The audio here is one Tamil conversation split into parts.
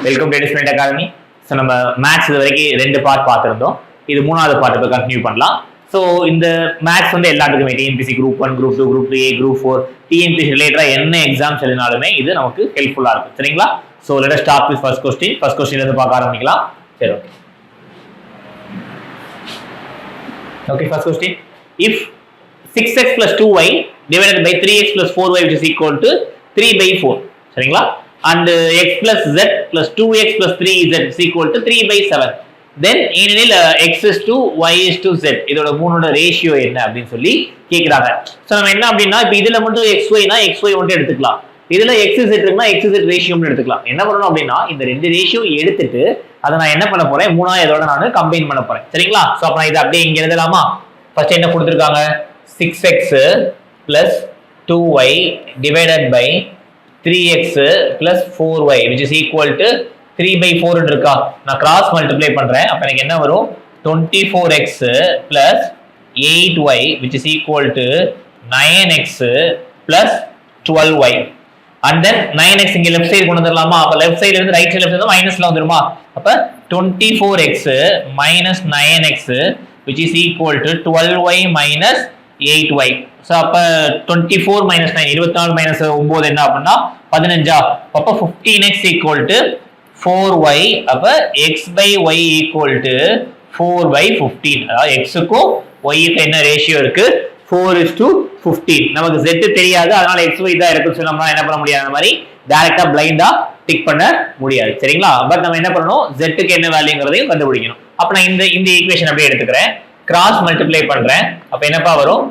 Welcome to discipline academy. So நம்ம மேத்ஸ் இது வரைக்கும் 2 பார்ட் பார்த்துருந்தோம். இது 3வது பார்ட் இப்போ கண்டினியூ பண்ணலாம். ஸோ இந்த மேத்ஸ் வந்து எல்லாத்துக்குமே TNPSC group 1, group 2, group 3, group 4, TNPSC ரிலேட்டடாக என்ன எக்ஸாம்ஸ் எழுதினாலுமே இது நமக்கு ஹெல்ப்ஃபுல்லாக இருக்கும். சரிங்களா? So let us start with first question. First question இருந்து பார்க்க ஆரம்பிக்கலாம். சரி, okay. Okay, first question. If 6x plus 2y divided by 3x plus 4y which is equal to 3 by 4. சரிங்களா? And x plus z plus 2x plus 3z is equal to 3 by 7. Then ஏனெனில் x is to y is to z இதோட மூணோட ரேஷியோ என்ன அப்படின்னு சொல்லி கேட்குறாங்க. ஸோ நம்ம என்ன அப்படின்னா இப்போ இதில் மட்டும் xyனா xy மட்டும் எடுத்துக்கலாம், இதில் xz இருக்குன்னா xz ரேஷியோன்னு எடுத்துக்கலாம். என்ன பண்ணணும் அப்படின்னா இந்த 2 ரேஷியோ எடுத்துட்டு அதை நான் என்ன பண்ண போறேன், மூணாவது இதோட நான் கம்பைன் பண்ண போறேன். சரிங்களா? ஸோ அப்போ நான் இதை அப்படியே இங்கே எழுதலாமா? ஃபர்ஸ்ட் என்ன கொடுத்துருக்காங்க, 6x plus 2y divided by 3x plus 4y which is equal to 3 by 4 இருக்கா? நான் கிராஸ் மல்டிப்ளை பண்றேன். அப்ப எனக்கு என்ன வரும், 24x plus 8y which is equal to 9x plus 12y. And then 9x இங்க லெஃப்ட் சைடு கொண்டு வந்துடலாமா? அப்ப லெஃப்ட் சைடுல இருந்து ரைட் சைடுல இருந்து மைனஸ்ல வந்துருமா? அப்ப 24x minus 9x which is equal to 12y minus 8y. So அப்போ 24 மைனஸ் 9 24 மைனஸ் 9 என்ன அப்படின்னா 15. அப்போ 15x ஈக்குவல் டு 4y. அப்போ x by y equal to 4 by 15. அதாவது எக்ஸுக்கும் ஒய்க்கு என்ன ரேஷியோ இருக்கு, 4:15. நமக்கு z தெரியாது, அதனால xy தான் இருக்குன்னு சொல்லி நம்ம என்ன பண்ண முடியாது, அந்த மாதிரி டைரக்டா பிளைண்டா டிக் பண்ண முடியாது. சரிங்களா? பட் நம்ம என்ன பண்ணணும், z-க்கு என்ன வேல்யூங்கிறதையும் கண்டுபிடிக்கணும். அப்போ நான் இந்த ஈக்குவேஷன் அப்படியே எடுத்துக்கிறேன், கிராஸ் மல்டிப்ளை பண்றேன். அப்போ என்னப்பா வரும்,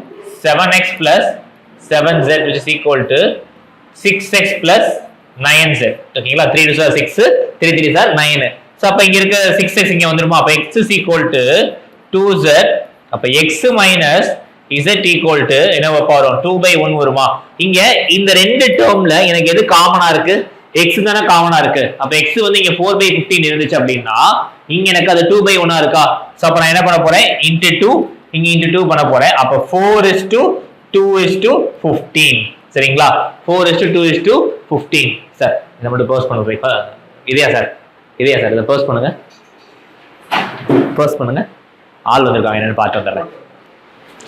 7x plus 7z which is equal to 6x plus 9z. ஓகேங்களா? 3 2 6, 3 3 9. சோ அப்ப இங்க இருக்க 6x இங்க வந்துருமா? அப்ப x is equal to 2z. அப்ப x minus z equal to என்ன வரும், 2 by 1 வருமா? இங்க இந்த ரெண்டு டேர்ம்ல எனக்கு எது காமனா இருக்கு, x தான காமனா இருக்கு. அப்ப x வந்து இங்க 4 by 15 இருந்துச்சு அப்படின்னா இங்க எனக்கு அது 2 by 1 இருக்கா? சோ அப்ப நான் என்ன பண்ண போறேன், into 2 இங்க into 2 பண்ண போறேன். அப்ப 4:2:15. சரிங்களா? 4:2:15. சார் இத மட்டும் போஸ்ட் பண்ணுங்க. இப்ப இதே சார் இத போஸ்ட் பண்ணுங்க, ஆல் வந்திருக்காங்க என்னன்னு பார்த்து வந்துடுறேன்.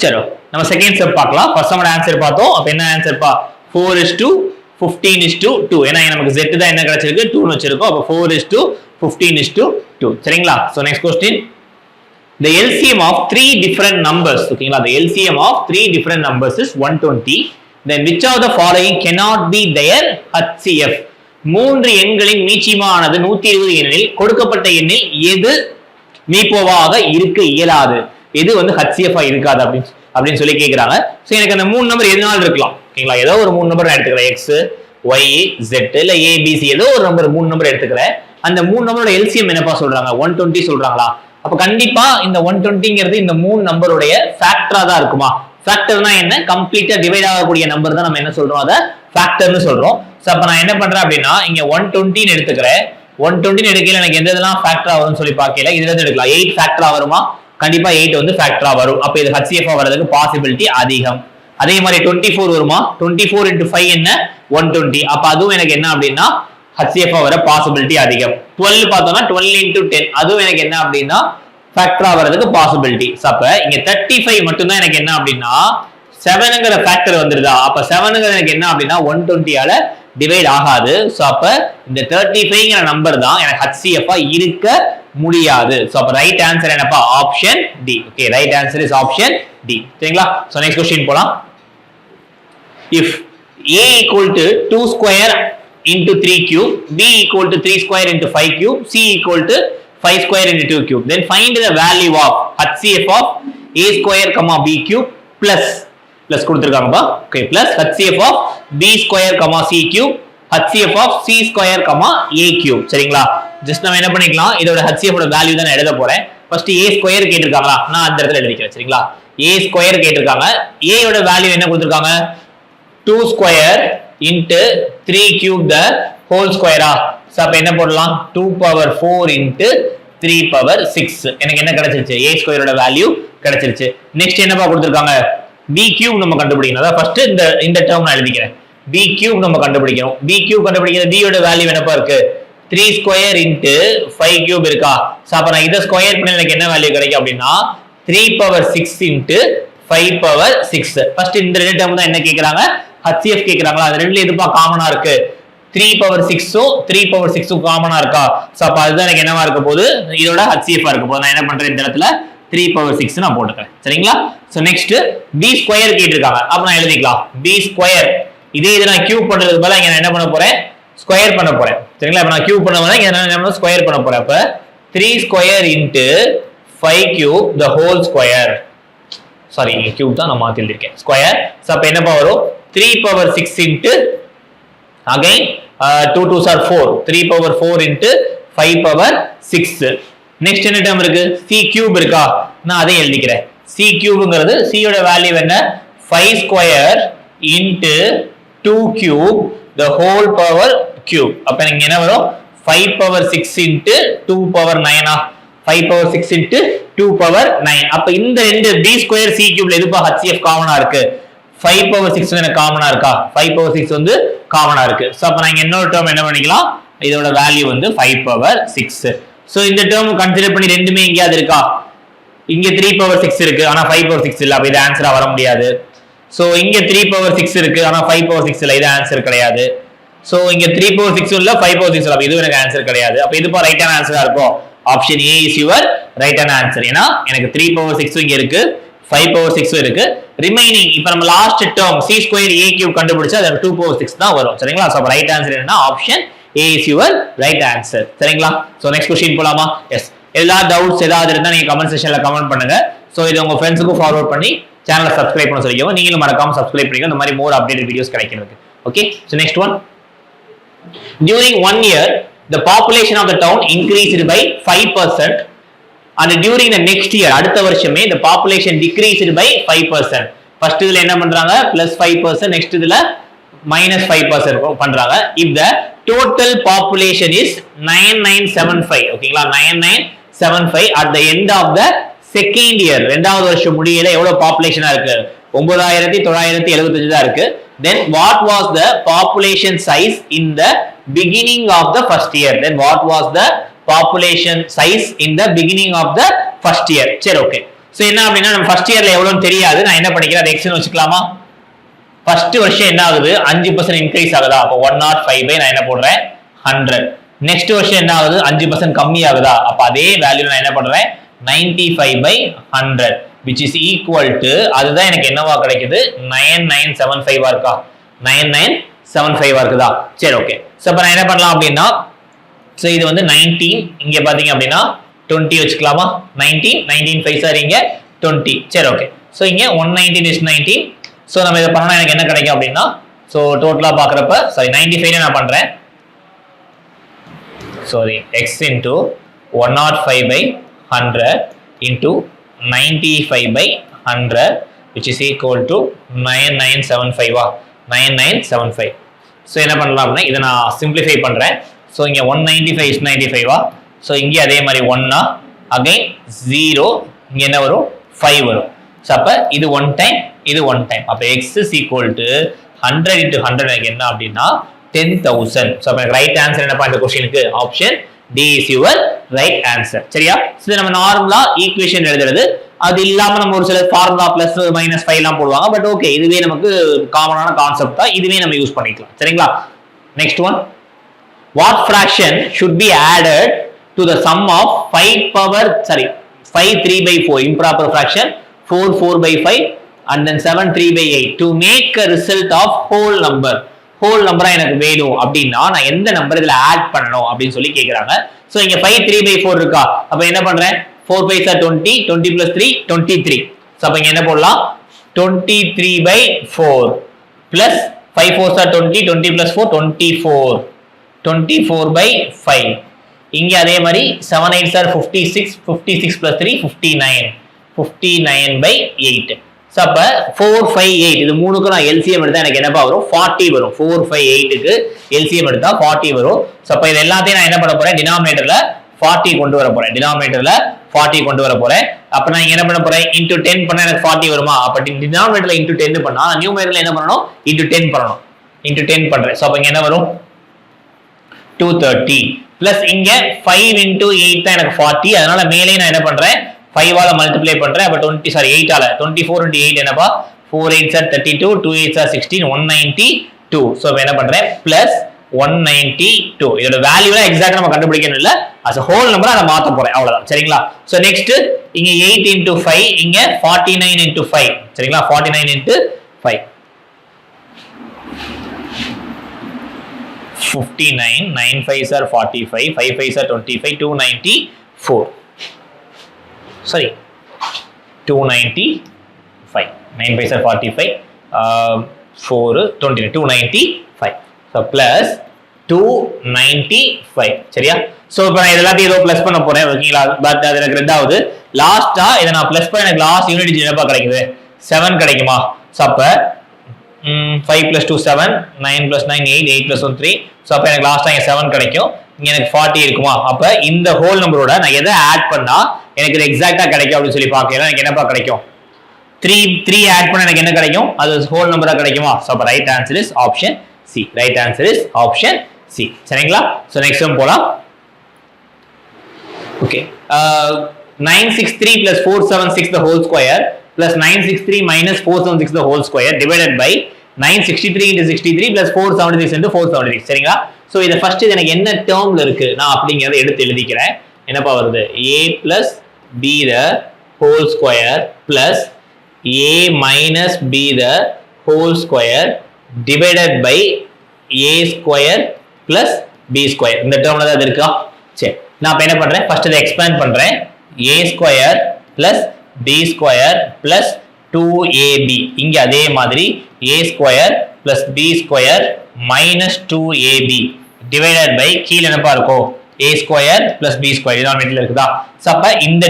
சரி, நம்ம செகண்ட் ஸ்டெப் பார்க்கலாம். ஃபர்ஸ்ட் நம்ம ஆன்சர் பார்த்தோம். அப்ப என்ன ஆன்சர் பா, 4:15:2. ஏன்னா நமக்கு z தான் என்ன கிடைச்சிருக்கு, 2 னு வச்சிருக்கோம். அப்ப 4:15:2. சரிங்களா? So next question. The LCM of 3 different numbers, ஓகேங்களா? The LCM of 3 different numbers is 120. Then which of the following cannot be their HCF? மூன்று எண்களின் மீச்சியமானது 120 எனில் கொடுக்கப்பட்ட எண்ணில் எது மீப்போவாக இருக்க இயலாது, எது வந்து HCF இருக்காது அப்படின்னு சொல்லி கேக்குறாங்க. சோ எனக்கு அந்த மூணு நம்பர் எதுனால இருக்கலாம். ஓகேங்களா? ஏதோ ஒரு மூணு நம்பர் நான் எடுத்துக்கிறேன், x y z இல்ல abc, ஏதோ ஒரு நம்பர், மூணு நம்பர் எடுத்துக்கிறேன். அந்த மூணு நம்பரோட LCM என்னப்பா சொல்றாங்க, 120 சொல்றாங்களா? அப்ப கண்டிப்பா இந்த 120ங்கிறது இந்த மூணு நம்பருடைய ஃபேக்டரா தான் இருக்குமா? ஃபேக்டர்னா என்ன, கம்ப்ளீட்டா டிவைட் ஆகக்கூடிய நம்பர் தான் நம்ம என்ன சொல்றோம், அத ஃபேக்டர்னு சொல்றோம். சோ அப்ப நான் என்ன பண்றேன் அப்படின்னா இங்க 120 எடுத்துக்கிறேன். 120 எடுக்கல எனக்கு எந்த இதெல்லாம் ஃபேக்டரா வரும்னு சொல்லி பார்க்கல, இதுல இருந்து எடுக்கலாம். 8 ஃபேக்டரா வருமா? கண்டிப்பா 8 வந்து ஃபேக்டரா வரும். அப்ப இது HCF வரதுக்கு பாசிபிலிட்டி அதிகம். அதே மாதிரி 24 வருமா? 24 into 5 என்ன, 120. அப்ப அதுவும் எனக்கு என்ன அப்படின்னா HCF வர பாசிபிலிட்டி அதிகம். 12 பார்த்தோம்னா 12 into 10, அதுவும் எனக்கு என்ன அப்படின்னா ஃபேக்டரா வரதுக்கு பாசிபிலிட்டி. அப்ப இங்க 35 மட்டும் தான் எனக்கு என்ன அப்படின்னா 7ங்கிற ஃபேக்டர் வந்துருதா? அப்ப 7ங்கிறது எனக்கு என்ன அப்படின்னா 120 ஆல டிவைட் ஆகாது. சோ அப்ப இந்த 35ங்கிற நம்பர் தான் எனக்கு HCF இருக்க முடியாது. சோ அப்ப ரைட் ஆன்சர் என்னப்பா, option D. Okay, right answer is option D. சரிங்களா? சோ நெக்ஸ்ட் क्वेश्चन போலாம். If a equal to 2 square into 3 cube, b equal to 3 square into 5 cube, c equal to 5 square into 2 cube, then find the value of HCF of a square comma b cube plus கொடுத்திருக்காங்கப்பா. Okay, plus HCF of b square comma c cube, HCF of c square comma a cube. சரிங்களா? ஜஸ்ட் நம்ம என்ன பண்ணிக்கலாம், இதோட HCF ஓட வேல்யூ தான் நான் எழுத போறேன். ஃபர்ஸ்ட் a ஸ்கொயர் கேட்டிருக்காங்களா, நான் அந்த இடத்துல எழுதிக்கிறேன். சரிங்களா? a ஸ்கொயர் கேட்டிருக்காங்க. a யோட வேல்யூ என்ன கொடுத்திருக்காங்க, 2 square into 3 cube the whole square. So அப்ப என்ன போடலாம், 2 power 4 into 3 power 6. எனக்கு என்ன கிடைச்சிருச்சு, a ஸ்கொயரோட வேல்யூ கிடைச்சிருச்சு. நெக்ஸ்ட் என்னப்பா கொடுத்திருக்காங்க, b cube நம்ம கண்டுபிடிக்கணும். அத ஃபர்ஸ்ட் இந்த டேர்ம் நான் எழுதிக்கிறேன். b cube நம்ம கண்டுபிடிக்கணும். b cube கண்டுபிடிக்கிறது, b யோட வேல்யூ என்னப்பா இருக்கு, 3 ஸ்கொயர் இன்ட்டு 5 கியூப் இருக்கா. ஸோ அப்போ நான் இதை ஸ்கொயர் பண்ணி எனக்கு என்ன வேல்யூ கிடைக்கும் அப்படின்னா 3 பவர் 6 இன்ட்டு 5 பவர் 6. ஃபர்ஸ்ட் இந்த ரெண்டு டேர்ம் தான் என்ன கேட்குறாங்க, ஹச்சிஎஃப் கேட்குறாங்களா. அது ரெண்டுல எதுப்பா காமனா இருக்கு, 3 பவர் 6ம் 3 பவர் 6ம் காமனா இருக்கா. ஸோ அப்போ அதுதான் எனக்கு என்னவா இருக்க போகுது, இதோட ஹச்சிஎஃப் இருக்க போகுது. நான் என்ன பண்றேன், இந்த இடத்துல 3 பவர் 6 நான் போட்டுக்கிறேன். சரிங்களா. ஸோ நெக்ஸ்ட் பி ஸ்கொயர் கேட்டிருக்காங்க. அப்போ நான் எழுதிக்கலாம் பி ஸ்கொயர். இதே இது நான் கியூப் பண்றதுக்கு பதிலா இங்க நான் என்ன பண்ண போறேன், ஸ்கொயர் பண்ண போறேன். சரிங்களா. இப்போ நான் கியூப் பண்ண போறேன், இங்க நான் ஸ்கொயர் பண்ண போறேன். அப்ப 3 square into 5 cube the whole square. Sorry, இங்க கியூப் தான் நான் மாத்தி எழுதிருக்கேன், ஸ்கொயர். ஸோ அப்போ என்னப்பா வரும், 3 power 6 into again 2 2s are 4, 3 power 4 into 5 power 6. Next என்ன டேர்ம் இருக்கு, சி கியூப் இருக்கா. நான் அதை எழுதிக்கிறேன். சி கியூப்ங்கிறது சியோட வேல்யூ என்ன, 5 square into 2 cube the whole power cube. அப்ப எனக்கு என்ன வரும், 5 power 6 into 2 power 9. 5 power 6 into 2 power 9. அப்ப இந்த ரெண்டு பி ஸ்கொயர் சி கியூப்ல எதுப்பா ஹச்சிஎஃப் காமனா இருக்கு, 5 பவர் 6 எனக்கு காமனா இருக்கா. 5 பவர் 6 வந்து காமனா இருக்கு. ஸோ அப்ப நான் இன்னொரு டேர்ம் என்ன பண்ணிக்கலாம், இதோட வேல்யூ வந்து 5 பவர் 6. ஸோ இந்த டேர்ம் கன்சிடர் பண்ணி ரெண்டுமே எங்கேயாவது இருக்கா, இங்க 3 பவர் 6 இருக்கு ஆனா 5 பவர் 6 இல்ல. அப்ப இது ஆன்சரா வர முடியாது. சோ இங்க 3 பவர் 6 இருக்கு ஆனா 5 பவர் 6 இல்ல, இது ஆன்சர் கிடையாது. சோ இங்க 3 பவர் 6 இல்ல 5 பவர் 6 இல்ல, அப்ப இது எனக்கு ஆன்சர் கிடையாது. அப்ப இது பா ரைட்டான ஆன்சரா இருக்கும். ஆப்ஷன் ஏ இஸ் யுவர் ரைட்டான ஆன்சர். ஏன்னா எனக்கு 3 பவர் 6 இங்க இருக்கு, 5 பவர் 6 இருக்கு. ரிமைனிங் இப்ப நம்ம last term c square a cube கண்டுபிடிச்சா அது 2 பவர் 6 தான் வரும். சரிங்களா. சோ அப்ப ரைட் ஆன்சர் என்னன்னா option A is your right answer. சரிங்களா. சோ நெக்ஸ்ட் क्वेश्चन போலாமா. எஸ், எல்லா டவுட்ஸ் ஏதாவது இருந்தா நீங்க கமெண்ட் செக்ஷன்ல கமெண்ட் பண்ணுங்க. சோ இது உங்க ஃப்ரெண்ட்ஸ்க்கு ஃபார்வர்ட் பண்ணி சேனலை சப்ஸ்கிரைப் பண்ண சொல்லிக்கோங்க. நீங்களும் மறக்காம சப்ஸ்கிரைப் பண்ணிக்கோங்க, இந்த மாதிரி மோர் அப்டேட்டட் வீடியோஸ் கிடைக்கிறதுக்கு. Okay. So next one, during 1 year the population of the town increased by 5% and during the next year அடுத்த வருஷமே the population decreased by 5%. First இதுல என்ன பண்றாங்க, +5%, நெக்ஸ்ட் இதுல -5% பண்றாங்க. if the total population is 9975, ஓகேங்களா, 9975 at the end of the second year, இரண்டாவது வருஷம் முடியல எவ்வளவு பாப்புலேஷனா இருக்கு, 9975 தான் இருக்கு. then what was the population size in the beginning of the first year, then what was the population size in the beginning of the first year. சரி, ஓகே. சோ என்ன அப்படின்னா நம்ம ஃபர்ஸ்ட் இயர்ல எவ்வளவுன்னு தெரியாது, நான் என்ன பண்ணிக்கிறேன், அது எக்ஸ்னு வச்சுக்கலாமா. ஃபர்ஸ்ட் வருஷம் என்ன ஆகுது, 5% இன்க்ரீஸ் ஆகுதா, அப்ப 105 நான் என்ன போடுறேன் 100. நெக்ஸ்ட் வருஷம் என்ன ஆகுது, 5% கம்மி ஆகுதா, அப்ப அதே வேல்யூ நான் என்ன பண்றேன் 95/100 which is equal to, அதுதான் எனக்கு என்னவா கிடைக்குது 9975 இருக்கா, 9975 இருக்குதா. சரி, ஓகே. சோ அப்ப நான் என்ன பண்ணலாம் அப்படின்னா, சோ இது வந்து 19, இங்க பாத்தீங்க அப்படின்னா 20 வச்சுக்கலாமா. 19 5 சார் இங்க 20. சரி, ஓகே. சோ இங்க 119 is 19. சோ நம்ம இத பண்ணா எனக்கு என்ன கிடைக்கும் அப்படின்னா, சோ டோட்டலா பாக்குறப்ப சாரி 95 நான் பண்றேன். Sorry, x into 105/100 into 95/100 which is equal to 9975. 9975. So என்ன பண்ணலாம் அப்படின்னா இதை நான் சிம்பிளிஃபை பண்றேன். சோ இங்க 195 is 95. சோ இங்க அதே மாதிரி 1 அகைன் 0, இங்க என்ன வரும் 5 வரும். சோ அப்ப இது 1 டைம், இது 1 டைம். அப்ப x is equal to 100 into 100 எனக்கு என்ன அப்படின்னா 10,000. சோ அப்ப ரைட் ஆன்சர் என்னப்பா இந்த क्वेश्चनக்கு, option D is your right answer. சரியா. சோ நம்ம நார்மலா ஈக்குவேஷன் எழுதுறது, அது இல்லாம நம்ம ஒரு சில ஃபார்முலா பிளஸ் மைனஸ் 5 எல்லாம் போடுவாங்க. பட் ஓகே, இதுவே நமக்கு காமனான கான்செப்ட் தான், இதுவே நம்ம யூஸ் பண்ணிக்கலாம். சரிங்களா. Next one, what fraction should be added to the sum of 5 3/4 improper fraction, 4 4/5 and then 7 3/8 to make a result of whole number. Whole நம்பரா எனக்கு வேணும் அப்படின்னா நான் எந்த நம்பர் இதுல ஆட் பண்ணணும் அப்படின்னு சொல்லி கேக்குறாங்க. சோ இங்க 5 3/4 இருக்கா, அப்ப என்ன பண்றேன் 4 5 are 20, 20 plus 3 23. சோ அப்ப இங்க என்ன போடலாம் 23/4 plus 5 4s are 20, 20 plus 4 24, 24/5. இங்க அதே மாதிரி 7 8s are 56, 56 plus 3 59, 59/8. சோ அப்ப 4 5 8 இது மூணுக்கு நான் LCM எடுத்தா எனக்கு என்னப்பா வரும் 40 வரும். 4 5 8க்கு LCM எடுத்தா 40 வரும். சோ அப்ப இது எல்லாத்தையும் நான் என்ன பண்ண போறேன், டினாமினேட்டர்ல 40 கொண்டு வர போறேன். டினாமினேட்டர்ல 40 கொண்டு வர போறேன். அப்ப நான் என்ன பண்ண போறேன், into 10 பண்ணா எனக்கு 40 வருமா. அப்ப டினாமினேட்டர்ல into 10 பண்ணா நியூமரேட்டர்ல என்ன பண்ணனும், into 10 பண்ணனும். into 10 பண்றேன். சோ அப்ப இங்க என்ன வரும் 230 பிளஸ் இங்க 5 into 8 தான் எனக்கு 40. அதனால மேலே நான் என்ன பண்றேன் 5 ஆல மல்டிப்ளை பண்றேன். அப்ப 8 ஆல 24 into 8 என்னப்பா 4 8s are 32, 2 8s are 16, 192. So என்ன பண்றேன் பிளஸ் 192. இதோட வேல்யூல எக்ஸாக்ட்டா நம்ம கண்டுபிடிக்கணும் இல்ல, as a whole நம்பர் அத மாத்த போறேன் அவ்வளவுதான். சரிங்களா? சோ நெக்ஸ்ட் இங்க 8 into 5, இங்க 49 into 5. சரிங்களா? 49 into 5 59, 9 5s are 45, 5 5s are 25, 294. Sorry, 295. 9 5s are 45, 4 29, 295. So plus 295. சரியா? சோ இப்போ நான் இதெல்லாம் ஏதோ ப்ளஸ் பண்ண போறேன் ஓகேங்களா? பட் அது எனக்கு ரெண்டாவது லாஸ்டா இத நான் ப்ளஸ் பண்ண எனக்கு லாஸ்ட் யூனிட் டிஜிட் என்னப்பா கிடைக்குது 7 கிடைக்குமா? சோ அப்ப 5 plus 2 7, 9 plus 9 8, 8 plus 1 3. சோ அப்ப எனக்கு லாஸ்டா இங்க 7 கிடைக்கும். இங்க எனக்கு 40 இருக்குமா? அப்ப இந்த ஹோல் நம்பரோட நான் எதை ஆட் பண்ணா எனக்கு இது எக்ஸாக்ட்டா கிடைக்கும் அப்படி சொல்லி பார்க்கலாம். எனக்கு என்னப்பா கிடைக்கும் 3 ஆட் பண்ணா எனக்கு என்ன கிடைக்கும்? அது ஹோல் நம்பரா கிடைக்குமா? சோ அப்ப right answer is option C. Right answer is option C. சரிங்களா? So next one போலாம். Okay. 963 plus 476 the whole square plus 963 minus 476 the whole square divided by 963 into 63 plus 476 into 476. சரிங்களா? So இத ஃபர்ஸ்ட் இது எனக்கு என்ன டேர்ம்ல இருக்கு நான் அப்படிங்கறத எடுத்து எழுதிக்கிறேன். என்னப்பா வருது a plus b the whole square plus a minus b the whole square divided by a square plus b square. இந்த டேர்ம்ல தான் இருக்கா? சரி, நான் இப்ப என்ன பண்றேன் ஃபர்ஸ்ட் இத எக்ஸ்பேண்ட் பண்றேன். a square plus b square plus 2ab. இங்க அதே மாதிரி a square plus b square minus 2ab divided by கீழ என்னப்பா இருக்கும் a square plus b square டினாமினேட்டர்ல இருக்குதா? சோ அப்ப இந்த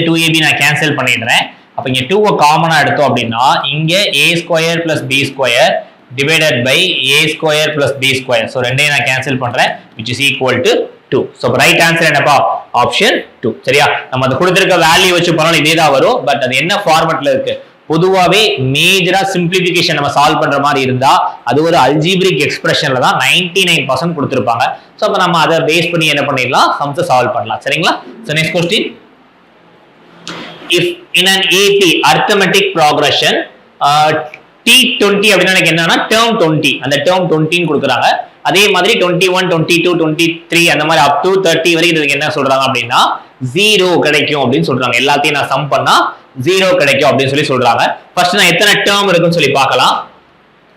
2ab நான் கேன்சல் பண்ணிடுறேன். அப்ப இங்க 2 காமனா எடுத்தோம் அப்படினா இங்க a square plus b square divided by a square plus b square. So ரெண்டையும் நான் கேன்சல் பண்றேன் which is equal to 2. So right answer என்னப்பா ஆப்ஷன் 2. சரியா? நம்ம அத கொடுத்திருக்க வேல்யூ வச்சு பண்ணாலும் இதே தான் வரும். பட் அது என்ன ஃபார்மட்ல இருக்கு? பொதுவாவே மேஜரா சிம்பிளிஃபிகேஷன் நம்ம சால்வ் பண்ற மாதிரி இருந்தா அது ஒரு அல்ஜீப்ரிக் எக்ஸ்பிரஷன்ல தான் 99% கொடுத்திருப்பாங்க. சோ அப்ப நம்ம அத பேஸ் பண்ணி என்ன பண்ணிடலாம் சம்ஸ் சால்வ் பண்ணலாம். சரிங்களா? So next question. If in an AP arithmetic progression T20 அப்படினா எனக்கு என்னன்னா term 20 அந்த term 20 ன்னு கொடுக்கறாங்க. அதே மாதிரி 21 22 23 அந்த மாதிரி up to 30 வரைக்கும் இதுக்கு என்ன சொல்றாங்க அப்படினா 0 கிடைக்கும் அப்படினு சொல்றாங்க. எல்லாத்தையும் நான் சம் பண்ணா 0 கிடைக்கும் அப்படினு சொல்றாங்க. ஃபர்ஸ்ட் நான் எத்தனை term இருக்குன்னு சொல்லி பார்க்கலாம்.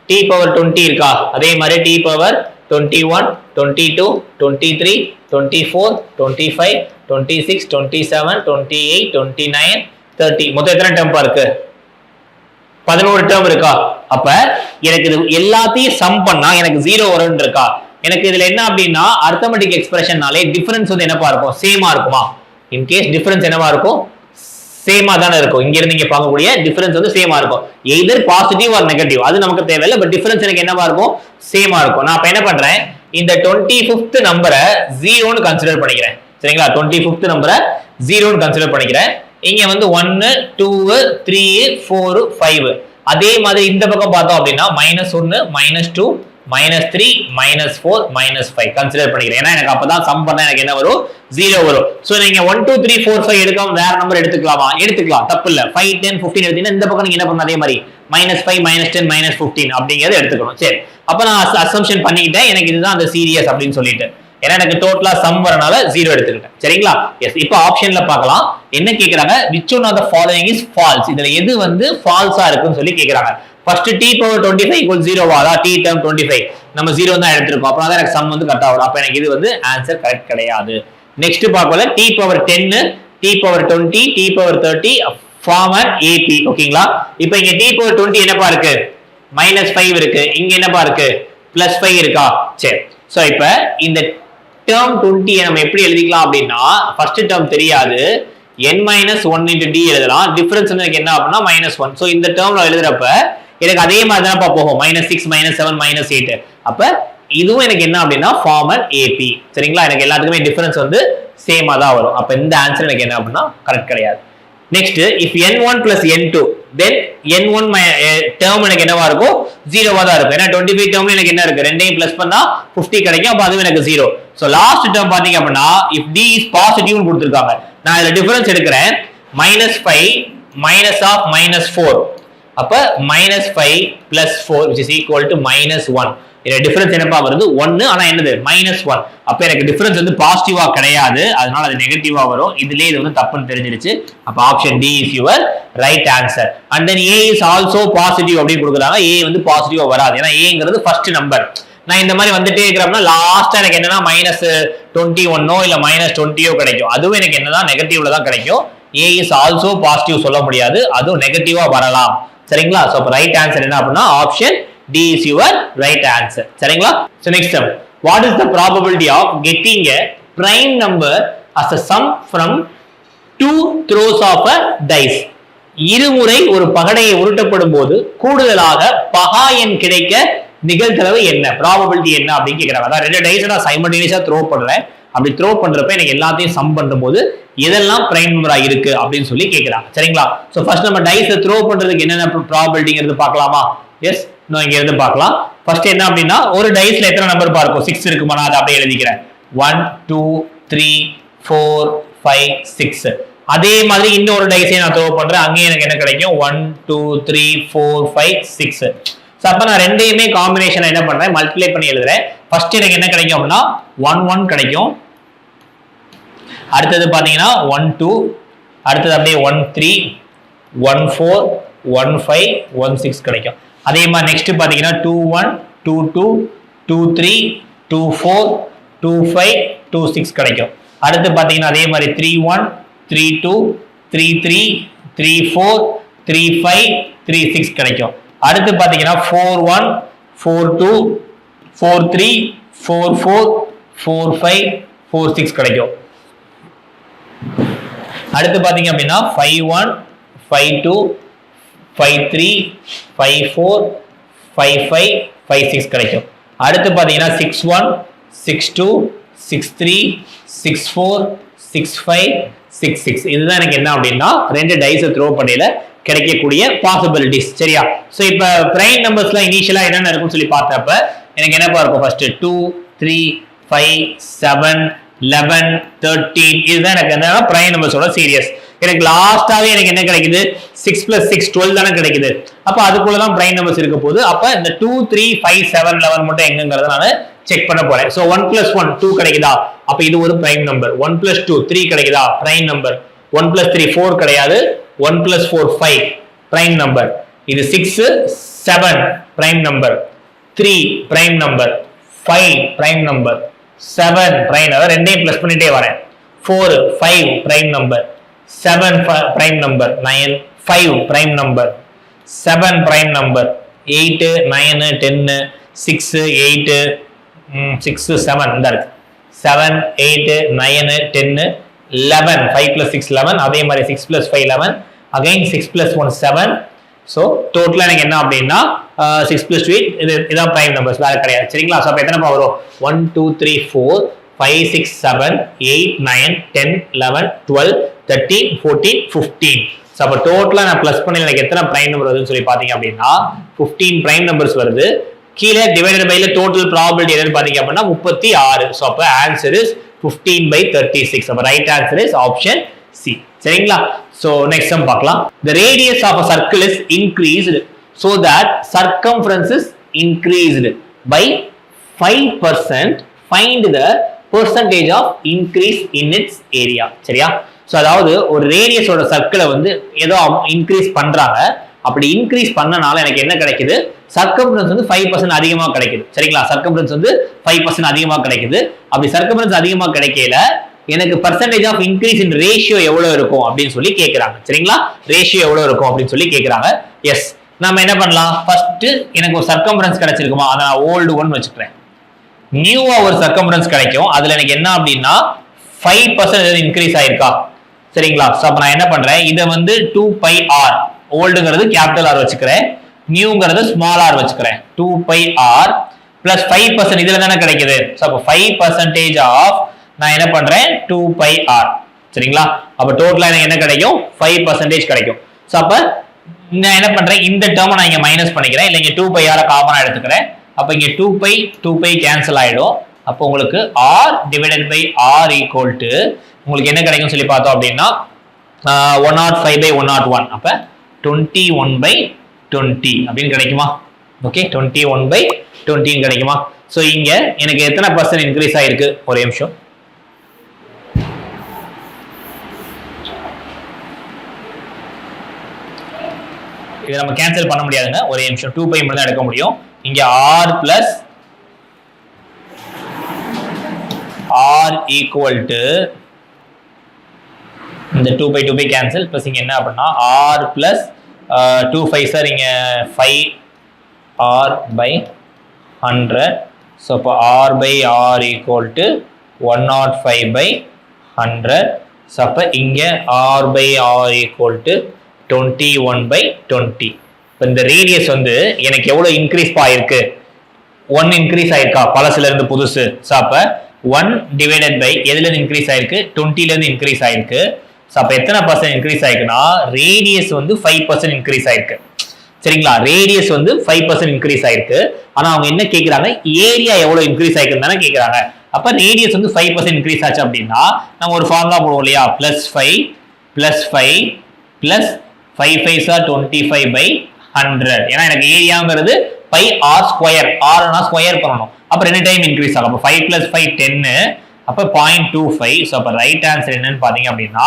t power 20 இருக்கா? அதே மாதிரி t power 21 22 23 24 25 26 27 28 29 30 மொத்தம் எத்தனை term இருக்கு? 11 term இருக்கா? அப்ப எனக்கு இது எல்லாத்தையும் சம் பண்ணா எனக்கு 0 வரும்னு இருக்கா? எனக்கு இதுல என்ன அப்படினா அரித்மெடிக் எக்ஸ்பிரஷன்னாலே டிஃபரன்ஸ் வந்து என்னப்பா இருக்கும்? சேமா இருக்குமா? இன் கேஸ் டிஃபரன்ஸ் என்னவா இருக்கும்? சேமா தான இருக்கும். இங்க இருந்து நீங்க பார்க்கக்கூடிய டிஃபரன்ஸ் வந்து சேமா இருக்கும். எய்தர் பாசிட்டிவ் ஆர் நெகட்டிவ் அது நமக்கு தேவையில்லை. பட் டிஃபரன்ஸ் எனக்கு என்னவா இருக்கும்? சேமா இருக்கும். நான் இப்ப என்ன பண்றேன் இந்த 25th நம்பரை 0 ன்னு கன்சிடர் பண்ணிக்கிறேன். சரிங்களா? 25th நம்பரை 0 ன்னு கன்சிடர் பண்ணிக்கிறேன். இங்க வந்து 1 2 3 4 5 அதே மாதிரி இந்த பக்கம் பார்த்தோம் அப்படினா -1 -2 -3 -4 -5 கன்சிடர் பண்ணிக்கிறேன். ஏன்னா எனக்கு அப்பதான் சம் பண்ணா எனக்கு என்ன வரும் 0 வரும். சோ நீங்க 1 2 3 4 5 எடுக்காம வேற நம்பர் எடுத்துக்கலாமா? எடுத்துக்கலாம், தப்பு இல்ல. 5 10 15 எடுத்தீங்கன்னா இந்த பக்கம் நீங்க என்ன பண்ணணும் அதே மாதிரி -5 -10 -15 அப்படிங்கறத எடுத்துக்கணும். சரி, அப்ப நான் அசம்ப்ஷன் பண்ணிக்கிட்டேன் எனக்கு இதுதான் அந்த சீரியஸ் அப்படின்னு சொல்லிட்டு. ஏன்னா எனக்கு டோட்டலா சம் வரனால 0 எடுத்துக்கிட்டேன். சரிங்களா? எஸ், இப்போ ஆப்ஷன்ல பார்க்கலாம். என்ன கேக்குறாங்க? which one of the following is false? இதுல எது வந்து ஃபால்ஸா இருக்குன்னு சொல்லி கேக்குறாங்க. ஃபர்ஸ்ட் t power 25 equals 0 வாடா? t term 25 நம்ம 0 தான் எடுத்துறோம். அப்ப தான் எனக்கு சம் வந்து கரெக்ட்டா வரும். அப்ப எனக்கு இது வந்து ஆன்சர் கரெக்ட் கிடையாது. நெக்ஸ்ட் பார்க்கல t power 10 t power 20 t power 30 format AP. ஓகேங்களா? இப்போ இங்க t power 20 என்னப்பா இருக்கு? -5 இருக்கு. இங்க என்னப்பா இருக்கு? +5 இருக்கா? சரி, சோ இப்போ இந்த term 20 நம்ம எப்படி எழுதிக்கலாம் அப்படின்னா ஃபர்ஸ்ட் term தெரியாது n-1 into d எழுதலாம். டிஃபரன்ஸ் வந்து எனக்கு என்ன அப்படினா -1. சோ இந்த டேர்ம்ல எழுதுறப்ப எனக்கு அதே மாதிரி தான் போகும் -6 -7 -8. அப்ப இதுவும் எனக்கு என்ன அப்படின்னா ஃபார்மல் AP. சரிங்களா? எனக்கு எல்லாத்துக்குமே டிஃபரன்ஸ் வந்து சேமா தான் வரும். அப்ப இந்த ஆன்சர் எனக்கு என்ன அப்படின்னா கரெக்ட் கிடையாது. Next if n1 plus n2 then n1 term எனக்கு என்னவா இருக்கும்? 0வா தான் இருக்கும். ஏன்னா 25 டேர்ம்ல எனக்கு என்ன இருக்கு? ரெண்டையும் பிளஸ் பண்ணா 50 கிடைக்கும். அப்ப அதுவும் எனக்கு 0. சோ லாஸ்ட் டேர்ம் பாத்தீங்க அப்படின்னா if d is positive னு கொடுத்திருக்காங்க. நான் இதுல டிஃபரன்ஸ் எடுக்கிறேன். -5 minus of -4. அப்ப -5 plus 4 which is equal to -1. இந்த டிஃபரன்ஸ் என்னப்பா வருது 1. ஆனா என்னது -1. அப்ப எனக்கு டிஃபரன்ஸ் வந்து பாசிட்டிவா கிடையாது, அதனால அது நெகட்டிவா வரும். இதுலயே இது வந்து தப்புன்னு தெரிஞ்சிருச்சு. அப்ப option D is your right answer. And then A is also positive அப்படின்னு கொடுக்குறாங்க. ஏ வந்து பாசிட்டிவா வராது, ஏன்னா ஏங்கிறது ஃபர்ஸ்ட் நம்பர். நான் இந்த மாதிரி வந்துட்டே இருக்கிறேன்னா லாஸ்டா எனக்கு என்னன்னா -21 இல்ல -20 கிடைக்கும். அதுவும் எனக்கு என்னதான் நெகட்டிவ்ல தான் கிடைக்கும். ஏ இஸ் ஆல்சோ பாசிட்டிவ் சொல்ல முடியாது, அதுவும் நெகட்டிவா வரலாம். சரிங்களா? சோ அப்ப ரைட் ஆன்சர் என்ன அப்படின்னா option D is your right answer. சரிங்களா? So next term, what is the probability of getting a prime number as a sum from 2 throws of a dice? இருமுறை ஒரு பகடையை உருட்டப்படும் போது கூடுதலாக பகா எண் கிடைக்க நிகழ்தகவு என்ன, ப்ராபபிலிட்டி என்ன அப்படின்னு கேட்கறாங்க. அதான் 2 டைஸ் நான் சைமல்டேனியஸா த்ரோ பண்றேன். அப்படி த்ரோ பண்றப்ப எனக்கு எல்லாத்தையும் சம் பண்ணும்போது எதெல்லாம் பிரைம் நம்பரா இருக்கு அப்படின்னு சொல்லி கேட்கறாங்க. சரிங்களா? சோ ஃபர்ஸ்ட் நம்ம டைஸ் த்ரோ பண்றதுக்கு என்னென்ன ப்ராபபிலிட்டிங்கிறது பார்க்கலாமா? எஸ், நான் இங்க இருந்து பார்க்கலாம். ஃபர்ஸ்ட் என்ன அப்படின்னா ஒரு டைஸ்ல எத்தனை நம்பர் பார்க்கும்? 6 இருக்குமா? நான் அதை அப்படியே எழுதிக்கிறேன். 1 2 3 4 5 6. அதே மாதிரி இன்னொரு டைஸை நான் த்ரோ பண்றேன். அங்கே எனக்கு என்ன கிடைக்கும்? 1 2 3 4 5 6. சோ அப்ப நான் ரெண்டையுமே காம்பினேஷன் என்ன பண்றேன்? மல்டிப்ளை பண்ணி எழுதுறேன். ஃபர்ஸ்ட் எனக்கு என்ன கிடைக்கும் அப்படின்னா 1 1 கிடைக்கும். அடுத்தது பாத்தீங்கன்னா 1 2, அடுத்தது அப்படியே 1 3 1 4 1 5 1 6 கிடைக்கும். அதே மாதிரி நெக்ஸ்ட் பாத்தீங்கன்னா 2 1 2 2 2 3 2 4 2 5 2 6 கிடைக்கும். அடுத்து பாத்தீங்கன்னா அதே மாதிரி 3 1 3 2 3 3 3 4 3 5 3 6 கிடைக்கும். அடுத்து பாத்தீங்கன்னா 4 1 4 2 4 3 4 4 4 5 4 6 கிடைக்கும். அடுத்து பாத்தீங்க அப்படின்னா 5 1 5 2 5 3 5 4 5 5 5 6 கிடைக்கும். அடுத்து பாத்தீங்கன்னா 6 1 6 2 6 3 6 4 6 5 6 6. இதுதான் எனக்கு என்ன அப்படின்னா ரெண்டு டைஸ் த்ரோ பண்ணையில கிடைக்கக்கூடிய பாசிபிலிட்டிஸ். சரியா? சோ இப்ப பிரைம் நம்பர்ஸ்ல இனிஷியலா என்னென்ன இருக்கும்னு சொல்லி பார்த்தப்ப எனக்கு என்னப்பா இருக்கும்? ஃபர்ஸ்ட் 2 3 5 7 11 13. இதுதான் எனக்கு என்ன பிரைம் நம்பர்ஸோட சீரியஸ். எனக்கு லாஸ்டாவே எனக்கு என்ன கிடைக்குது? 6 + 6 12 தானே கிடைக்குது. அப்ப அதுக்குள்ளதான் பிரைம் நம்பர்ஸ் இருக்க போது. அப்ப இந்த 2 3 5 7 11 மட்டும் எங்கங்கறத நான் செக் பண்ண போறேன். சோ 1 + 1 2 கிடைக்குதா? அப்ப இது ஒரு பிரைம் நம்பர். 1 + 2 3 கிடைக்குதா? Prime number. 1 + 3 4 கிடையாது. 1 + 4 5 பிரைம் நம்பர். இது 6 7 prime number. 3 prime number. 5 prime number. 7 prime number. ரெண்டையும் பிளஸ் பண்ணிட்டே வரேன். 4 5 prime number. 7 prime number. 9 5 prime number. 7 prime number. 8 9 10 6 8 6 7 இந்த இருக்கு. 7 8 9 10 11 5 + 6 11. அதே மாதிரி 6 + 5 11. again 6 + 1 7. so டோட்டலா எனக்கு என்ன அப்படின்னா 6 + 2 8. இதான் prime numbers, வேற கிடையாது. சரிங்களா? சோ அப்ப எத்தனை வரும்? 1 2 3 4 5 6 7 8 9 10 11 12 13 14 15. சோ அப்ப டோட்டலா நான் பிளஸ் பண்ணி எனக்கு எத்தனை பிரைம் நம்பர் வருதுன்னு சொல்லி பாத்தீங்க அப்படின்னா 15 பிரைம் நம்பர்ஸ் வருது. கீழே டிவைடட் பைல டோட்டல் ப்ராபபிலிட்டி என்னன்னு பாத்தீங்க அப்படின்னா 36. சோ அப்ப ஆன்சர் இஸ் 15/36. அப்ப right answer is option C. சரிங்களா? சோ நெக்ஸ்ட் சம் பார்க்கலாம். The radius of a circle is increased so that circumference is increased by 5%. Find the percentage of increase in its area. சரியா? சோ அதாவது ஒரு ரேடியஸோட சர்க்கிளை வந்து ஏதோ இன்க்ரீஸ் பண்றாங்க. அப்படி இன்க்ரீஸ் பண்ணனால எனக்கு என்ன கிடைக்குது? சர்க்கம்ஃபரன்ஸ் வந்து 5% அதிகமா கிடைக்குது. சரிங்களா? சர்க்கம்ஃபரன்ஸ் வந்து 5% அதிகமா கிடைக்குது. அப்படி சர்க்கம்ஃபரன்ஸ் அதிகமா கிடைக்கல எனக்கு percentage of increase in ratio எவ்வளவு இருக்கும் அப்படின்னு சொல்லி கேட்கறாங்க. சரிங்களா? ரேஷியோ எவ்வளவு இருக்கும் அப்படின்னு சொல்லி கேட்கறாங்க. எஸ், நம்ம என்ன பண்ணலாம்? ஃபர்ஸ்ட் எனக்கு ஒரு சர்க்கம்ஃபரன்ஸ் கிடைச்சிருக்குமா? அதை நான் ஓல்டு ஒன் வச்சுக்கிறேன். நியூவா ஒரு சர்க்கம்ஃபரன்ஸ் கிடைக்கும். அதுல எனக்கு என்ன அப்படின்னா 5% இன்க்ரீஸ் ஆயிருக்கா? சரிங்களா? சோ அப்ப நான் என்ன பண்றேன்? இதை வந்து 2πr, ஓல்டுங்கிறது கேபிட்டல் ஆர் வச்சுக்கிறேன், நியூங்கிறது ஸ்மால் ஆர் வச்சுக்கிறேன். 2πr பிளஸ் 5% இதுல தானே கிடைக்குது. சோ அப்ப 5% ஆஃப் நான் என்ன பண்றேன்? 2πr. சரிங்களா? அப்ப டோட்டலா எனக்கு என்ன கிடைக்கும்? 5% கிடைக்கும். சோ அப்ப நான் என்ன பண்றேன்? இந்த டேர்மை நான் இங்க மைனஸ் பண்ணிக்கிறேன். இல்ல இங்க 2πr காமனா எடுத்துக்கிறேன். அப்ப இங்க 2π கேன்சல் ஆயிடும். அப்போ உங்களுக்கு r divided by r equal to உங்களுக்கு என்ன கிடைக்கும் சொல்லி பார்த்தோம் அப்படின்னா 105 by 101 அப்ப 21 by 20 அப்படின்னு கிடைக்குமா? ஓகே 21 by 20 கிடைக்குமா? சோ இங்க எனக்கு எத்தனை % இன்க்ரீஸ் ஆயிருக்கு ஒரே நிமிஷம். இதை நம்ம கேன்சல் பண்ண முடியாதுங்க, ஒரே நிமிஷம். 2 பை மட்டும் தான் எடுக்க முடியும். இங்க r plus r equal to இந்த 2 பை 2 பை கேன்சல் ப்ளஸ் இங்க என்ன அப்படின்னா r plus 2 5 சார் இங்க 5 r by 100. ஸோ அப்போ r by r equal to 105 by 100. So அப்போ இங்க r by r equal to 21 by 20. இப்போ இந்த ரேடியஸ் வந்து எனக்கு எவ்வளவு இன்க்ரீஸ் ஆயிருக்கு? 1 இன்க்ரீஸ் ஆயிருக்கா பழசுல இருந்து புதுசு? ஸோ அப்போ 1 டிவைடட் பை எதுல இருந்து இன்க்ரீஸ் ஆயிருக்கு? 20ல இருந்து இன்க்ரீஸ் ஆயிருக்கு. ஸோ அப்போ எத்தனை % இன்க்ரீஸ் ஆயிருக்குன்னா ரேடியஸ் வந்து 5% இன்க்ரீஸ் ஆயிருக்கு. சரிங்களா? ரேடியஸ் வந்து 5% இன்க்ரீஸ் ஆயிருக்கு. ஆனா அவங்க என்ன கேட்கறாங்க? ஏரியா எவ்வளவு இன்க்ரீஸ் ஆயிருக்குன்னு தானே கேட்கறாங்க. அப்ப ரேடியஸ் வந்து 5% இன்க்ரீஸ் ஆச்சு அப்படின்னா நம்ம ஒரு ஃபார்முலா போடுவோம் இல்லையா? +5 +5 + 5 5s are 25 by 100. ஏன்னா எனக்கு ஏரியாங்கிறது pi r square, r square பண்ணணும். அப்ப 2 டைம் இன்க்ரீஸ் ஆகும். அப்ப 5 + 5 10. அப்ப 0.25. சோ அப்ப ரைட் ஆன்சர் என்னன்னு பாத்தீங்க அப்படின்னா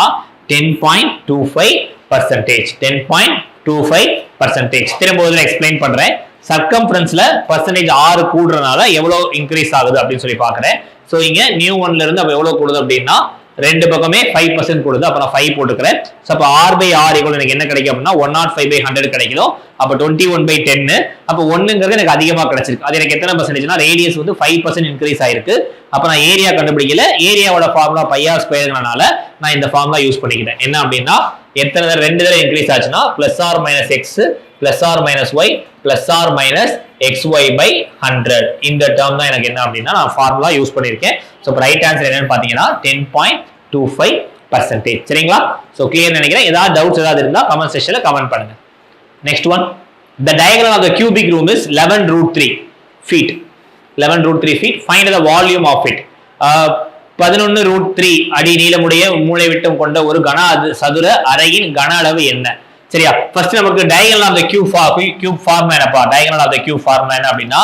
10.25%. 10.25%. திரும்ப ஒரு எக்ஸ்பிளைன் பண்றேன். சர்க்கம்ஃபரன்ஸ்ல பர்சன்டேஜ் r கூடுறனால எவ்வளவு இன்க்ரீஸ் ஆகுது அப்படின்னு சொல்லி பாக்குறேன். சோ இங்க நியூ 1ல இருந்து அப்ப எவ்வளவு கூடுது அப்படின்னா ரெண்டு பக்கமே 5% கூடுது. அப்ப நான் 5 போட்டுக்கிறேன். சோ அப்ப r by r ஈக்குவல் எனக்கு என்ன கிடைக்கும் அப்படின்னா 105 by 100 கிடைக்கும். அப்ப 21 by 10. அப்ப 1ங்கிறது எனக்கு அதிகமா கிடைச்சிருக்கு. அது எனக்கு எத்தனை %னா ரேடியஸ் வந்து 5% இன்க்ரீஸ் ஆயிருக்கு. அப்ப நான் ஏரியா கண்டுபிடிக்கல. ஏரியாவோட ஃபார்முலா πr ஸ்கொயர்ங்கறனால நான் இந்த ஃபார்முலா யூஸ் பண்ணிக்கிறேன். என்ன அப்படின்னா எத்தனை தடவை 2 தடவை இன்க்ரீஸ் ஆச்சுன்னா +r - x +r - y +r - xy by 100. இந்த டேர்ம் தான் எனக்கு என்ன அப்படின்னா நான் ஃபார்முலா யூஸ் பண்ணிருக்கேன். சோ ரைட் ஆன்சர் என்னன்னு பாத்தீங்கன்னா 10.25%. சரிங்களா? சோ கிளியர் நினைக்கிறேன். ஏதாவது டவுட்ஸ் ஏதாவது இருந்தா கமெண்ட் செக்ஷன்ல கமெண்ட் பண்ணுங்க. Next one, the diagonal of the cubic room is 11√3 feet. 11√3 feet. Find the volume of it. 11√3 அடி நீளமுடைய மூலை விட்டம் கொண்ட ஒரு சதுர அறையின் கன அளவு என்ன? சரியா? ஃபர்ஸ்ட் நமக்கு diagonal of the cube formula என்னப்பா? diagonal of the cube formula என்ன அப்படின்னா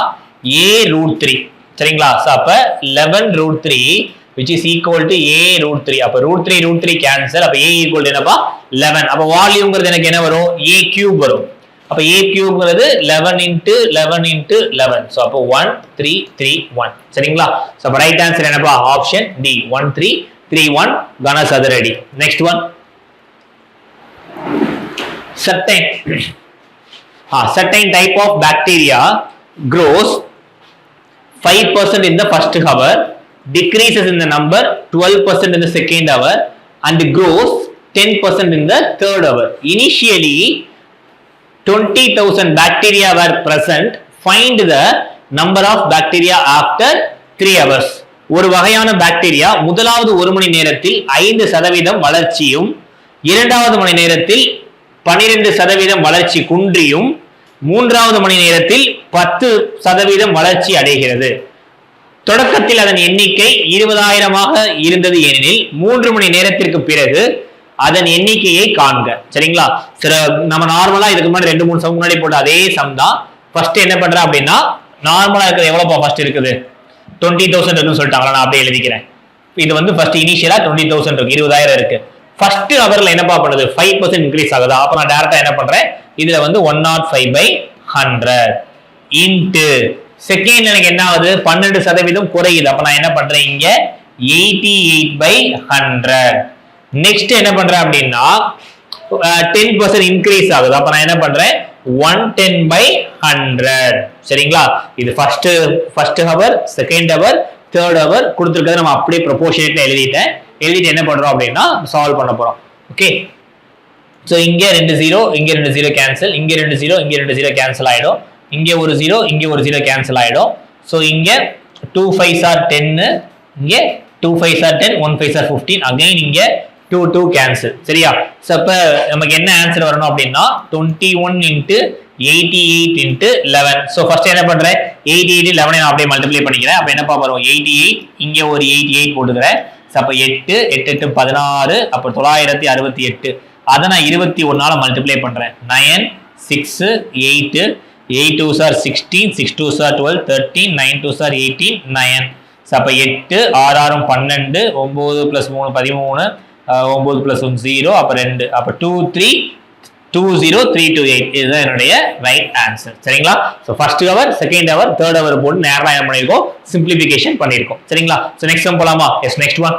a√3. சரிங்களா? சோ அப்ப 11√3 which is equal to a√3. அப்ப √3 கேன்சல். அப்ப a equal to என்னப்பா 11. அப்ப வால்யூம்ங்கிறது எனக்கு என்ன வரும்? a cube வரும். அப்ப a cubeங்கிறது 11 × 11 × 11. சோ அப்ப 1331. சரிங்களா? சோ அப்ப ரைட் ஆன்சர் என்னப்பா? ஆப்ஷன் டி 1331 கனசதுர அடி. Next one, certain type of bacteria grows 5% in the first hour, decreases in the number 12% in the second hour, and grows 10% in the third hour. Initially 20,000 bacteria were present. Find the number of bacteria after 3 hours. ஒரு வகையான பாக்டீரியா முதலாவது 1 மணி நேரத்தில் 5% வளர்ச்சியும் இரண்டாவது மணி நேரத்தில் 12% வளர்ச்சி குன்றியும் மூன்றாவது மணி நேரத்தில் 10% வளர்ச்சி அடைகிறது. தொடக்கத்தில் அதன் எண்ணிக்கை 20,000ஆக இருந்தது எனில் 3 மணி நேரத்திற்கு பிறகு அதன் எண்ணிக்கையை காண்க. சரிங்களா? சரி, நம்ம நார்மலா இதுக்கு முன்னாடி 2-3 சம் முன்னாடி போட்ட அதே சம் தான். ஃபர்ஸ்ட் என்ன பண்றேன் அப்படின்னா நார்மலா இருக்கிறது எவ்வளவுப்பா ஃபர்ஸ்ட் இருக்குது? 20,000 இருக்குன்னு சொல்லிட்டாங்களா? நான் அப்படியே எழுதிக்கிறேன். இது வந்து ஃபர்ஸ்ட் இனிஷியலா 20,000 இருக்கு, 20,000 இருக்கு. ஃபர்ஸ்ட் ஹவர்ல என்னப்பா பண்ணுது? 5% இன்க்ரீஸ் ஆகுதா? அப்ப நான் டைரக்டா என்ன பண்றேன்? இதுல வந்து 105 by 100 இன்டு செகண்ட் எனக்கு என்ன ஆகுது? 12% குறையுது. அப்ப நான் என்ன பண்றேன்? இங்க 88 by 100. நெக்ஸ்ட் என்ன பண்றேன் அப்படின்னா 10% இன்க்ரீஸ் ஆகுது. அப்ப நான் என்ன பண்றேன்? 110 by 100. சரிங்களா? இது first hour, second hour, third hour கொடுத்துருக்கிறது நம்ம அப்படியே ப்ரொபோர்ஷனேட்ல எழுதிட்டு என்ன பண்றோம் அப்படின்னா சால்வ் பண்ண போறோம். ஓகே, சோ இங்க 2 0, இங்க 2 0 கேன்சல், இங்க 2 0, இங்க 2 0 கேன்சல் ஆயிடும். இங்க ஒரு 0, இங்க ஒரு 0 கேன்சல் ஆயிடும். சோ இங்க 2 5s are 10, இங்க 2 5s are 10, 1 5s are 15. Again இங்க 2 2 கேன்சல். சரியா? சோ அப்ப நமக்கு என்ன ஆன்சர் வரணும் அப்படின்னா 21 × 88 × 11. சோ ஃபர்ஸ்ட் என்ன பண்றேன்? 88 11 நான் அப்படியே மல்டிப்ளை பண்ணிக்கிறேன். அப்ப என்னப்பா வரும் 88, இங்க ஒரு 88 போட்டுக்கிறேன். அப்ப 8 8 8 16, அப்ப 968. அதை நான் 21ஆல மல்டிப்ளை பண்றேன். 9 6 8 8 2s are 16, 6 2s are 12, 13, 9 2s are 18, 9. அப்ப 8 6 6 12, 9 plus 3 13, 9 plus 1 0, அப்ப 2, அப்ப 2 3 20328 இதுதான் என்னுடைய ரைட் ஆன்சர். சரிங்களா? So first hour, second hour, third hour போட்டு நேரா என்ன பண்ணிருக்கோம், சிம்பிளிஃபிகேஷன் பண்ணிருக்கோம். சரிங்களா? சோ நெக்ஸ்ட் சம் போலாமா? Yes, next one.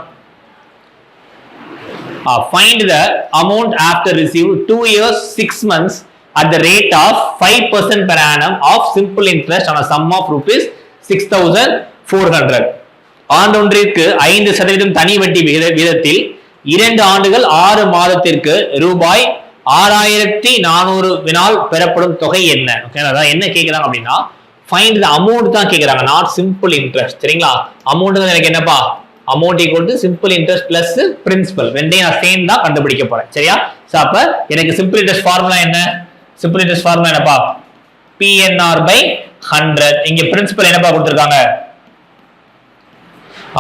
Find the amount after received 2 years 6 months at the rate of 5% per annum of simple interest on a sum of rupees 6400. ஆண்டொன்றிற்கு 5% தனி வட்டி விகிதத்தில் 2 ஆண்டுகள் 6 மாதத்திற்கு ரூபாய் 6400 வினால் பெறப்படும் தொகை என்ன? ஓகே, அதான் என்ன கேக்குறாங்க அப்படின்னா ஃபைண்ட் தி அமௌண்ட் தான் கேக்குறாங்க, நாட் சிம்பிள் இன்ட்ரெஸ்ட். சரிங்களா? அமௌண்ட் எனக்கு என்னப்பா, amount equal to simple interest plus principal, ரெண்டையும் நான் சேம் தான் கண்டுபிடிக்க போறேன். சரியா? சோ அப்ப எனக்கு சிம்பிள் இன்ட்ரெஸ்ட் ஃபார்முலா என்ன? சிம்பிள் இன்ட்ரெஸ்ட் ஃபார்முலா என்னப்பா, PNR by 100. இங்க பிரின்சிபல் என்னப்பா கொடுத்திருக்காங்க,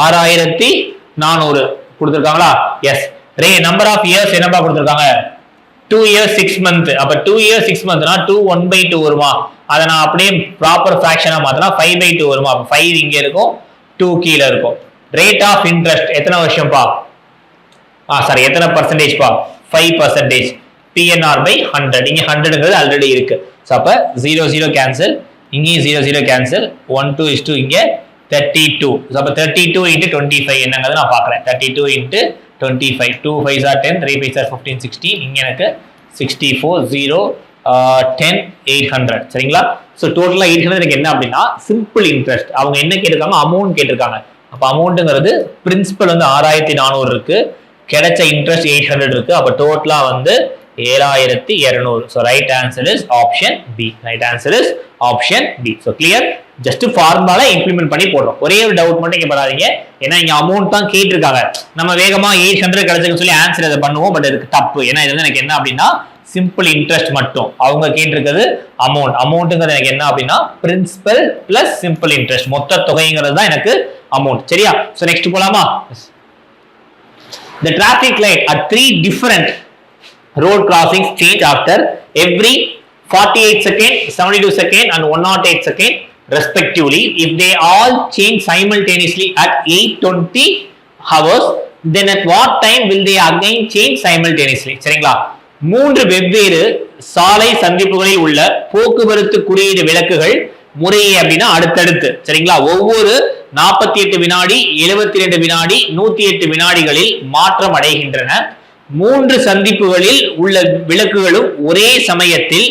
6400 கொடுத்திருக்காங்களா? எஸ். நம்பர் ஆஃப் இயர்ஸ் என்னப்பா கொடுத்திருக்காங்க, 2 years 6 months. அப்ப 2 years 6 monthsனா 2 1/2 வருமா? அதை நான் அப்படியே ப்ராப்பர் ஃபிராக்ஷனா மாத்தினா 5/2 வருமா? அப்ப 5 இங்க இருக்கும், 2 கீழ இருக்கும். ரேட் ஆஃப் இன்ட்ரெஸ்ட் எத்தனை வருஷம் பா, சாரி எத்தனை பர்சன்டேஜ் பா, 5%. PNR by 100, இங்க 100ங்கிறது ஆல்ரெடி இருக்கு. சோ அப்ப 0 0 கேன்சல், இங்கேயும் 0 0 கேன்சல், 1 2 is 2, இங்க 32. சோ அப்ப 32 into 25 என்னங்கிறது நான் பார்க்கறேன். 32 into 25, 2 5s are 10, 3 5s are 15 16, இங்க எனக்கு 64 0 10 800. சரிங்களா? சோ டோட்டலா 800 எனக்கு என்ன அப்படின்னா சிம்பிள் இன்ட்ரெஸ்ட். அவங்க என்ன கேட்டிருக்காங்க, அமௌண்ட் கேட்டிருக்காங்க. அப்ப அமௌண்ட்ங்கிறது பிரின்சிபல் வந்து 6400 இருக்கு, கிடைச்ச இன்ட்ரெஸ்ட் 800 இருக்கு. அப்ப டோட்டலா வந்து 7200. So right answer is option B. Right answer is option B. So clear? Just ஃபார்முலால இம்ப்ளிமெண்ட் பண்ணி போடுறோம். ஒரே ஒரு டவுட் மட்டும் இங்க படாதீங்க, ஏன்னா இங்க அமௌண்ட் தான் கேட்டிருக்காங்க. நம்ம வேகமா 800 கிடைச்சுன்னு சொல்லி ஆன்சர் இதை பண்ணுவோம், பட் இதுக்கு தப்பு. ஏன்னா இது வந்து எனக்கு என்ன அப்படின்னா சிம்பிள் இன்ட்ரெஸ்ட் மட்டும், அவங்க கேட்டிருக்கிறது அமௌண்ட். அமௌண்ட்ங்கிறது எனக்கு என்ன அப்படின்னா பிரின்சிபல் பிளஸ் சிம்பிள் இன்ட்ரெஸ்ட், மொத்த தொகைங்கிறது தான் எனக்கு அமௌண்ட். சரியா? சோ நெக்ஸ்ட் போலாமா? The traffic light at 3 different road crossings change after every 48 seconds, 72 seconds and 108 seconds respectively. If they all change simultaneously at 8:20 hours, then at what time will they again change simultaneously? சரிங்களா? 3 வெவ்வேறு சாலை சந்திப்புகளில் உள்ள போக்குவரத்து குறியீடு விளக்குகள் முறையே அப்படின்னா அடுத்தடுத்து, சரிங்களா, ஒவ்வொரு 48 வினாடி 72 வினாடி 108 வினாடிகளில் மாற்றம் அடைகின்றன. 3 சந்திப்புகளில் உள்ள விளக்குகளும் ஒரே சமயத்தில்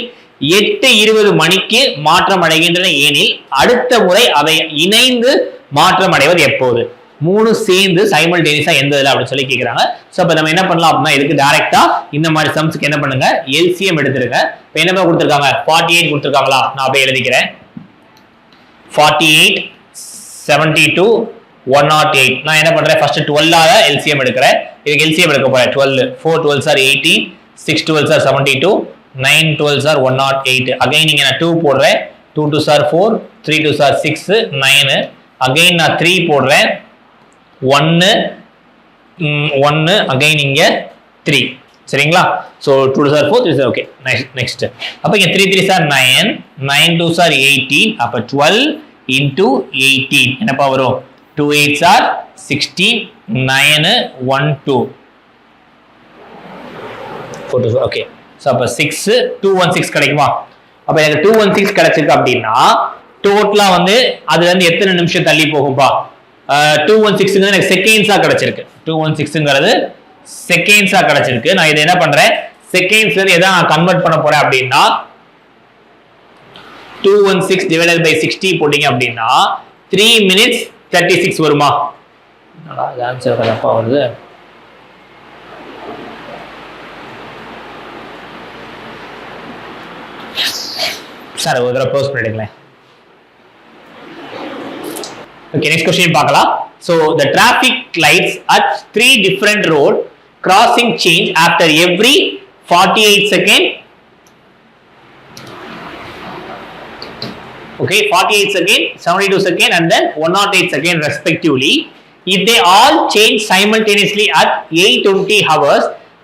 8:20 மணிக்கு மாற்றம் அடைகின்றன எனில் அடுத்த முறை அவை இணைந்து மாற்றம் அடைவது எப்போது? 3 சேர்ந்து சைமல்டேனியஸா எந்த இதுல அப்படின்னு சொல்லி கேக்குறாங்க. சோ அப்ப நம்ம என்ன பண்ணலாம் அப்படின்னா இதுக்கு டைரக்டா இந்த மாதிரி சம்ஸ்க்கு என்ன பண்ணுங்க, LCM எடுத்துருங்க. இப்ப என்ன கொடுத்திருக்காங்க, 48 கொடுத்திருக்காங்களா, நான் அப்படியே எழுதிக்கிறேன். 48 72 108. நான் என்ன பண்றேன், ஃபர்ஸ்ட் 12 ஆல LCM எடுக்கிறேன். இதுக்கு LCM எடுக்க போறேன். 12 4 12s are 18, 6 12s are 72, 9 12s are 108. Again நீங்க நான் 2 போடுறேன். 2 2s are 4, 3 2s are 6 9. Again நான் 3 போடுறேன். 1 1 அகைன் இங்க 3. சரிங்களா? So 2 2s are 4, 3 okay. Next அப்ப இங்க 3 3s are 9, 9 2s are 18. அப்ப 12 into 18 என்னப்பா வரும், 2 8s are 16, 9 1 2 4 2 ஓகே. சோ அப்ப 6 216 கிடைக்குமா? அப்ப எனக்கு 216 கிடைச்சிருக்கு அப்படின்னா டோட்டலா வந்து அதுல இருந்து எத்தனை நிமிஷம் தள்ளி போகும்பா, 216 எனக்கு செகண்ட்ஸா கிடைச்சிருக்கு. 216ங்கிறது செகண்ட்ஸா கிடைச்சிருக்கு. நான் இதை என்ன பண்றேன், செகண்ட்ஸ் எதை நான் கன்வெர்ட் பண்ண போறேன் அப்படின்னா 216 divided by 60 போட்டீங்க அப்படின்னா 3 minutes 36 வருமா? ஆன்சர் கரெக்டா வருது. சார் ஒரு தடவை போஸ்ட் பண்ணிடுங்களேன். ஓகே, நெக்ஸ்ட் क्वेश्चन பார்க்கலாம். So the traffic lights at 3 different road crossing change after every 48 seconds. okay, 48 second, 72 second and then 108 second respectively. If they all change simultaneously at 820 hours,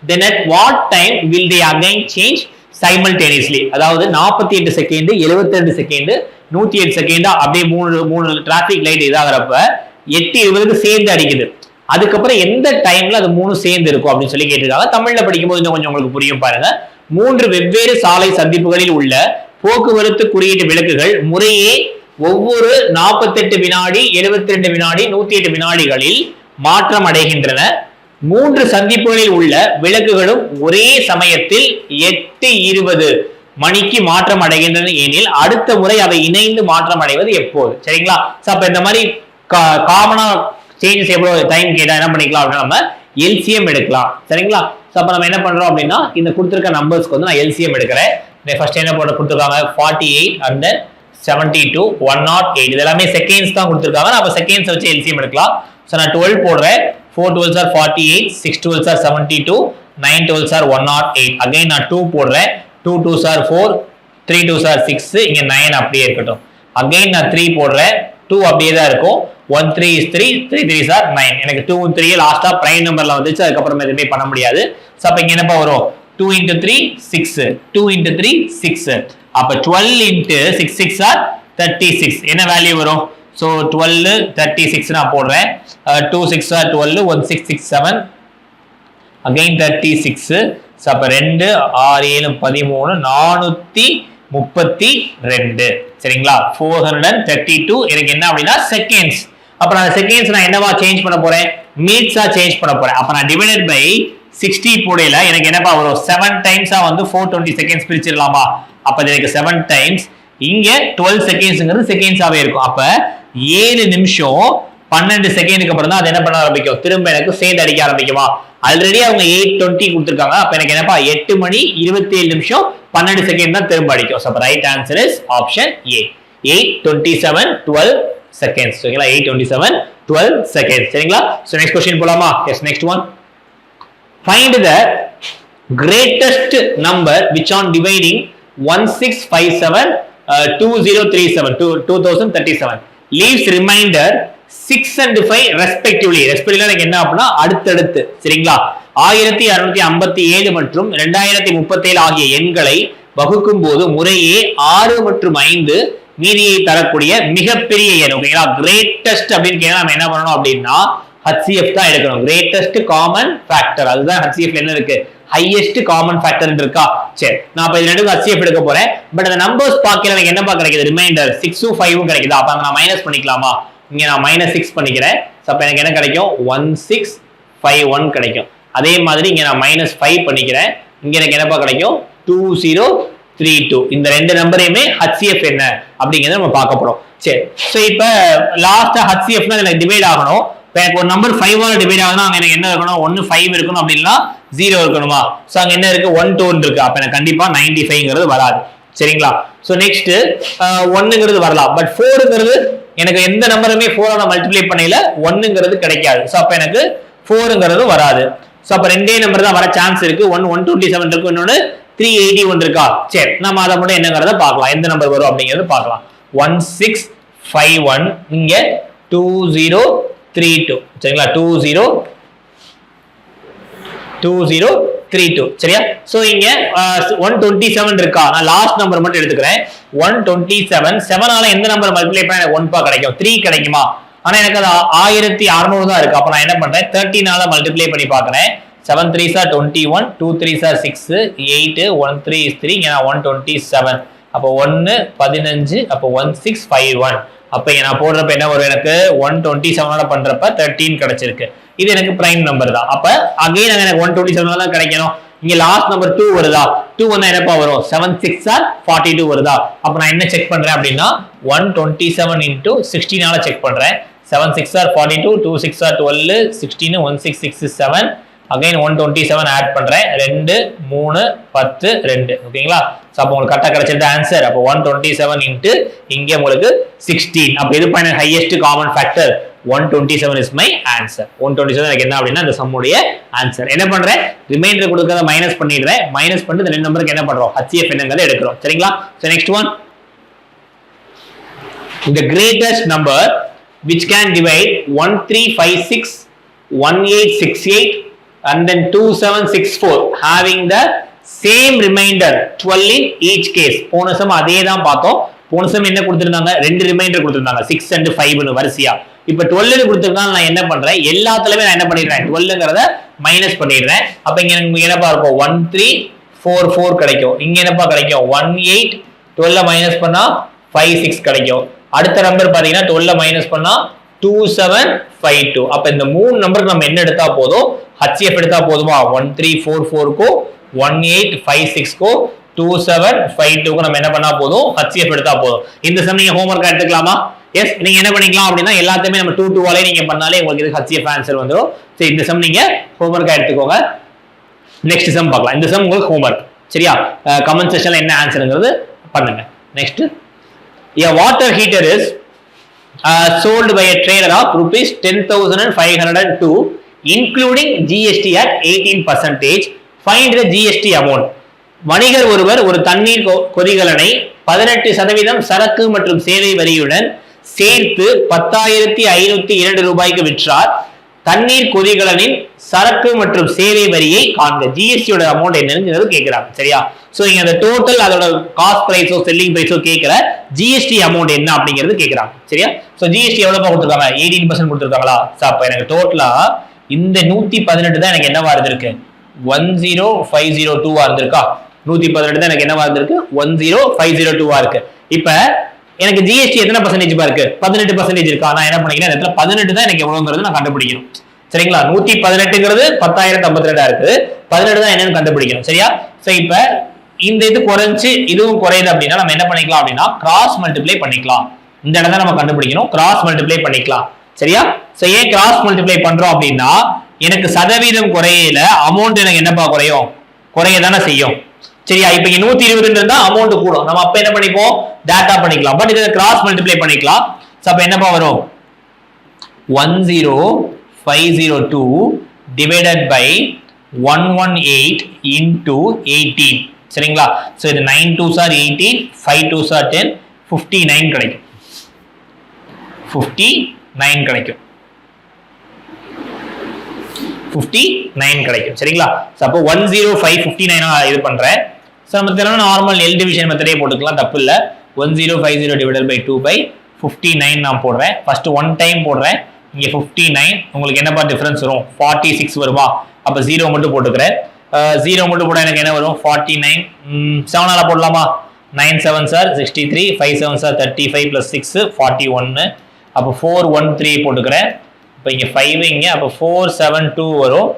then at what time will they again change simultaneously? அதாவது 48 செகண்ட், 72 செகண்ட், 108 செகண்ட் அப்படியே மூணு டிராபிக் லைட் இதாகிறப்ப 8:20 சேர்ந்து அடிக்குது. அதுக்கப்புறம் எந்த டைம்ல அது மூணு சேர்ந்து இருக்கும் அப்படின்னு சொல்லி கேட்டிருக்காங்க. தமிழ்ல படிக்கும்போது இன்னும் கொஞ்சம் உங்களுக்கு புரியும் பாருங்க. 3 வெவ்வேறு சாலை சந்திப்புகளில் உள்ள போக்குவரத்து குறியீட்டு விளக்குகள் முறையே ஒவ்வொரு 48 வினாடி, 72 வினாடி, 108 வினாடிகளில் மாற்றம் அடைகின்றன. 3 சந்திப்புகளில் உள்ள விளக்குகளும் ஒரே சமயத்தில் 8:20 மணிக்கு மாற்றம் அடைகின்றன எனில் அடுத்த முறை அவை இணைந்து மாற்றம் அடைவது எப்போது? சரிங்களா? அப்ப இந்த மாதிரி காமனா சேஞ்சஸ் எவ்வளவு டைம் கேட்டா என்ன பண்ணிக்கலாம் அப்படின்னா நம்ம எல்சிஎம் எடுக்கலாம். சரிங்களா? அப்ப நம்ம என்ன பண்றோம் அப்படின்னா இந்த கொடுத்திருக்க நம்பர்ஸ்க்கு வந்து நான் எல்சிஎம் எடுக்கிறேன். ஃபர்ஸ்ட் என்ன போட்டு கொடுத்துருக்காங்க 48 and then 72 108 இது எல்லாமே செகண்ட்ஸ் தான் கொடுத்துருக்காங்க. அப்ப செகண்ட்ஸ் வச்சு எல்சிஎம் எடுக்கலாம். ஸோ நான் 12 போடுறேன். 4 12s are 48, 6 12s are 72, 9 12s are 108. Again நான் 2 போடுறேன். 2 2s are 4, 3 2s are 6, இங்க 9 அப்படியே இருக்கட்டும். அகைன் நான் 3 போடுறேன். 2 அப்படியே தான் இருக்கும். 1 3 is 3, 3 3s are 9. எனக்கு 2 3 லாஸ்டா பிரைம் நம்பர்ல வந்துச்சு. அதுக்கப்புறம் எதுவுமே பண்ண முடியாது. ஸோ அப்ப இங்க என்னப்பா வரும் 2 into 3 6, 2 into 3 6. அப்ப 12 into 6 6 are 36. என்ன வேல்யூ வரும்? ஸோ 12 36 நான் போடுறேன். 2 6 are 12, 1 6 6 7, அகைன் 36. ஸோ அப்ப 2 6 7 13 432. சரிங்களா? 432 எனக்கு என்ன அப்படின்னா செகண்ட்ஸ். அப்ப நான் செகண்ட்ஸ் நான் என்னவா சேஞ்ச் பண்ண போறேன்? மினிட்ஸா சேஞ்ச் பண்ண போறேன். அப்ப நான் டிவைடட் பை 60 போடையில எனக்கு என்னப்பா வரும்? 7 டைம்ஸா வந்து 420 செகண்ட்ஸ் பிரிச்சிடலாமா? அப்ப எனக்கு 7 டைம்ஸ், இங்க 12 செகண்ட்ஸ்ங்கிறது செகண்ட்ஸாவே இருக்கும். அப்ப 7 நிமிஷம் 12 செகண்டுக்கு அப்புறம் தான் அது என்ன பண்ண ஆரம்பிக்கும்? திரும்ப எனக்கு சேர்ந்து அடிக்க ஆரம்பிக்குமா? ஆல்ரெடி அவங்க 8:20 கொடுத்துருக்காங்க. அப்ப எனக்கு என்னப்பா 8 மணி 27 நிமிஷம் 12 செகண்ட் தான் திரும்ப அடிக்கும். So right answer is option A, 8:27 12 seconds. சரிங்களா? 8:27 12 செகண்ட்ஸ். சரிங்களா? ஸோ நெக்ஸ்ட் கொஸ்டின் போலாமா? Yes, next one. Find the greatest number which on dividing 1657 2037 2037 leaves remainder 6 and 5 respectively. எனக்கு என்ன அப்படின்னா அடுத்தடுத்து. சரிங்களா? 1657 மற்றும் 2037 ஆகிய எண்களை வகுக்கும் போது முறையே 6 மற்றும் 5 மீதியை தரக்கூடிய மிகப்பெரிய எண். ஓகேங்களா? கிரேட்டஸ்ட் அப்படின்னு கேட்டா நம்ம என்ன பண்ணணும் அப்படின்னா HCF தான் எடுக்கணும். Greatest common factor. அதுதான் HCF என்ன இருக்கு? ஹையஸ்ட் காமன் ஃபேக்டர் இருக்கா? சரி, நான் அப்ப இது ரெண்டுக்கும் HCF எடுக்க போறேன். பட் அந்த நம்பர்ஸ் பார்க்கல எனக்கு என்னப்பா கிடைக்குது? ரிமைண்டர் 6 5 கிடைக்குது. அப்ப நான் மைனஸ் பண்ணிக்கலாமா? இங்க நான் -6 பண்ணிக்கிறேன். அப்ப எனக்கு என்ன கிடைக்கும்? 1651 கிடைக்கும். அதே மாதிரி இங்க நான் -5 பண்ணிக்கிறேன். இங்க எனக்கு என்னப்பா கிடைக்கும்? 2032. இந்த ரெண்டு நம்பரையுமே HCF என்ன அப்படிங்கறத நம்ம பார்க்க போறோம். சரி, சோ இப்ப லாஸ்டா HCF எனக்கு டிவைட் ஆகணும். எனக்கு ஒரு நம்பர் 5 ஆல டிவைட் ஆகுதுன்னா அங்க எனக்கு என்ன இருக்கணும்? 1 5 இருக்கணும் அப்படின்னா 0 இருக்கணுமா? சோ அங்க என்ன இருக்கு? 1 2 இருக்கு. அப்ப எனக்கு கண்டிப்பா 95ங்கிறது வராது. சரிங்களா? சோ நெக்ஸ்ட் 1ங்கிறது வரலாம். பட் 4ங்கிறது எனக்கு எந்த நம்பருமே 4 ஆல மல்டிப்ளை பண்ணையில 1ங்கிறது கிடைக்காது. சோ அப்ப எனக்கு 4ங்கிறது வராது. சோ அப்ப ரெண்டே நம்பர் தான் வர சான்ஸ் இருக்கு. 127 இருக்கு, இன்னொன்னு 381 இருக்கா? சரி, நம்ம அதை மட்டும் என்னங்கறத பார்க்கலாம். எந்த நம்பர் வரும் அப்படிங்கறது பார்க்கலாம். 1651 இங்க 2032. சரிங்களா? 2032. சரியா? சோ இங்க 127 இருக்கா? நான் லாஸ்ட் நம்பர் மட்டும் எடுத்துக்கிறேன். 127 7 ஆல எந்த நம்பர் மல்டிப்ளை பண்ணா எனக்கு 1 பா கிடைக்கும்? 3 கிடைக்குமா? ஆனா எனக்கு அது 1600 தான் இருக்கு. அப்ப நான் என்ன பண்றேன்? 13 ஆல மல்டிப்ளை பண்ணி பார்க்கறேன். 7 3s are 21, 2 3s are 6, 8, 1 3 is 3, இங்க நான் 127. அப்ப 1 15, அப்ப 1651. அப்ப நான் போடுறப்ப என்ன வரும்? எனக்கு 127 ஆல பண்றப்ப 13 கிடைச்சிருக்கு. இது எனக்கு பிரைம் நம்பர் தான். அப்ப அகைன் எனக்கு 127 தான் கிடைக்கணும். இங்க லாஸ்ட் நம்பர் 2 வருதா? 2 வந்தா என்னப்பா வரும்? 7 6 are 42 வருதா? அப்ப நான் என்ன செக் பண்றேன் அப்படின்னா 127 into 16 ஆல செக் பண்றேன். 7 6 are 42, 2 6 are 12, 16, 1 6 6 is 7. Again 127 add பண்றேன். 2 3 10 2. ஓகேங்களா? சோ அப்ப உங்களுக்கு கரெக்ட்டா கிடைச்சது ஆன்சர். அப்ப 127 into இங்க உங்களுக்கு 16. அப்ப இது பண்ண highest common factor 127 is my answer. 127 எனக்கு என்ன அப்படின்னா இந்த சம்முடைய ஆன்சர். என்ன பண்றேன்? ரிமைண்டர் கொடுக்கறத மைனஸ் பண்ணிடுறேன். மைனஸ் பண்ணிட்டு இந்த ரெண்டு நம்பருக்கு என்ன பண்றோம்? HCF என்னங்கறத எடுக்கிறோம். சரிங்களா? So next one. the greatest number which can divide 1356, 1868 and then 2764 having the same remainder 12 in each case. போன சம் அதே தான் பார்த்தோம். போன சம் என்ன கொடுத்திருந்தாங்க, ரெண்டு ரிமைண்டர் கொடுத்திருந்தாங்க 6 and 5 னு வரிசையா. இப்போ 12 னு கொடுத்திருக்காங்க, நான் என்ன பண்றேன், எல்லாத்துலயுமே நான் என்ன பண்ணிடுறேன், 12ங்கறத மைனஸ் பண்ணிடுறேன். அப்ப இங்க எனக்கு என்னப்பா இருக்கும், 1344 கிடைக்கும். இங்க என்னப்பா கிடைக்கும், 18, 12 மைனஸ் பண்ணா 56 கிடைக்கும். அடுத்த நம்பர் பாத்தீங்கன்னா 12 மைனஸ் பண்ணா 2752. அப்ப இந்த மூணு நம்பருக்கு நம்ம என்ன எடுத்தா போதும், HCF எடுத்தா போதுமா, 1344 கோ 1856 கோ 2752 க்கு நம்ம என்ன பண்ணா போதும், HCF எடுத்தா போதும். இந்த சம் நீங்க ஹோம்வொர்க் எடுத்துக்கலாமா? எஸ், நீங்க என்ன பண்ணிக்கலாம் அப்படின்னா எல்லாத்தையுமே நம்ம 2 2 நீங்க பண்ணாலே உங்களுக்கு இது HCF ஆன்சர் வந்துரும். சரி, இந்த சம் நீங்க ஹோம்வொர்க் எடுத்துக்கோங்க. நெக்ஸ்ட் சம் பார்க்கலாம். இந்த சம் உங்களுக்கு ஹோம்வொர்க். சரியா? கமெண்ட் செக்ஷன்ல என்ன ஆன்சர்ங்கிறது பண்ணுங்க. Next, a water heater is sold by a trader of rupees 10,502 including GST at 18%. Find the GST amount. வணிகர் ஒருவர் ஒரு தண்ணீர் கொதிகலனை 18% சரக்கு மற்றும் சேவை வரியுடன் சேர்த்து 10,502 ரூபாய்க்கு விற்றார். தண்ணீர் கொதிகலனின் சரக்கு மற்றும் சேவை வரியை காண்க. ஜிஎஸ்டியோட அமௌண்ட் என்னன்னு கேட்கிறாங்க. சரியா? சோ இங்க அந்த டோட்டல் அதோட காஸ்ட் பிரைஸோ செல்லிங் பிரைஸோ கேட்கல, ஜிஎஸ்டி அமௌண்ட் என்ன அப்படிங்கிறது கேட்கறாங்க. சரியா? சோ ஜிஎஸ்டி எவ்வளவு கொடுத்துருக்காங்க, 18% கொடுத்துருக்காங்களா? அப்ப எனக்கு டோட்டலா இந்த 118 தான் எனக்கு என்னவா இருந்திருக்கு, 10502 இருந்திருக்கா? 118 தான் எனக்கு என்னவா இருந்திருக்கு, 10502 இருக்கு. இப்ப எனக்கு ஜிஎஸ்டி எத்தனை பர்சன்டேஜ் இருக்கு, 18% இருக்கா? நான் என்ன பண்ணிக்கிறேன், இந்த இடத்துல 18 தான் எனக்கு எவ்வளவுங்கிறது நான் கண்டுபிடிக்கணும். சரிங்களா? 118ங்கிறது 10,052 இருக்கு, 18 தான் என்னன்னு கண்டுபிடிக்கணும். சரியா? சோ இப்ப இந்த இது குறைஞ்சு இதுவும் குறையுது அப்படின்னா நம்ம என்ன பண்ணிக்கலாம் அப்படின்னா கிராஸ் மல்டிப்ளை பண்ணிக்கலாம். இந்த இடம் தான் நம்ம கண்டுபிடிக்கணும், கிராஸ் மல்டிப்ளை பண்ணிக்கலாம். சரியா? சோ ஏன் கிராஸ் மல்டிப்ளை பண்றோம் அப்படின்னா எனக்கு சதவீதம் குறையல, அமௌண்ட் எனக்கு என்னப்பா குறையும், குறைய தானே செய்யும். சரியா? இப்ப 120 இருந்தா அமௌண்ட் கூடும், நம்ம அப்ப என்ன பண்ணிப்போம், டேட்டா பண்ணிக்கலாம். பட் இதை கிராஸ் மல்டிப்ளை பண்ணிக்கலாம். சோ அப்ப என்னப்பா வரும், 10502 divided by 118 into 18. சரிங்களா? சோ இது 9 2s are 18, 5 2s are 10, 59 கிடைக்கும். 59 கிடைக்கும். 59 கிடைக்கும். சரிங்களா? சோ அப்ப 10559 இது பண்றேன். சோ நம்ம தெரியல நார்மல் எல் டிவிஷன் மெத்தடே போட்டுக்கலாம், தப்பு இல்ல. 1050 divided by 2 by 59 நான் போடுறேன். ஃபர்ஸ்ட் 1 டைம் போடுறேன். இங்க 59 உங்களுக்கு என்னப்பா டிஃபரன்ஸ் வரும், 46 வருமா? அப்ப 0 மட்டும் போட்டுக்கிறேன். 0 மட்டும் போட்டா எனக்கு என்ன வரும், 49. 7 ஆல போடலாமா? 9 7s are 63, 5 7s are 35 plus 6 41. அப்ப 413 போட்டுக்கிறேன். இப்போ இங்க 5 இங்க, அப்ப 472 வரும்.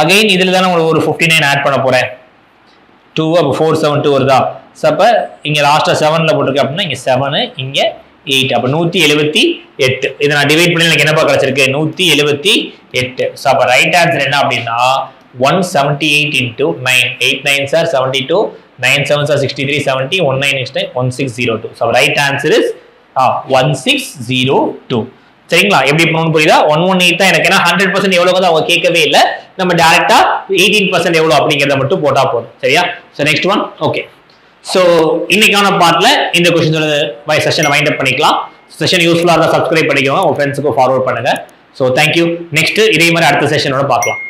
அகைன் இதுல தான உங்களுக்கு ஒரு 59 ஆட் பண்ண போறேன். 2 அப்ப 472 வருதா? சோ அப்ப இங்க லாஸ்டா 7ல போட்டுருக்கேன் அப்படின்னா இங்க 7 இங்க 8, அப்ப 178. இத நான் டிவைட் பண்ணி எனக்கு என்னப்பா கிடைச்சிருக்கு, 178. சோ அப்ப ரைட் ஆன்சர் என்ன அப்படின்னா 178 into 9. 8 9s are 72, 9 7s are 63, 70, 19 is 1602. So right answer is 1602. சரிங்களா? எப்படி பண்ணனும் புரியுதா? 118 தான் எனக்கு, ஏன்னா 100% எவ்வளவு அவங்க கேட்கவே இல்ல, நம்ம டைரக்டா 18% எவ்வளவு அப்படிங்கறத மட்டும் போட்டா போதும். சரியா? So next one. Okay, so இன்னைக்கான பார்ட்ல இந்த क्वेश्चनோட பை செஷனை வைண்ட் அப் பண்ணிக்கலாம். செஷன் யூஸ்ஃபுல்லா இருந்தா சப்ஸ்கிரைப் பண்ணிக்கோங்க, உங்க ஃப்ரெண்ட்ஸ்க்கு ஃபார்வர்ட் பண்ணுங்க. So thank you. நெக்ஸ்ட் இதே மாதிரி அடுத்த செஷனோட பார்க்கலாம்.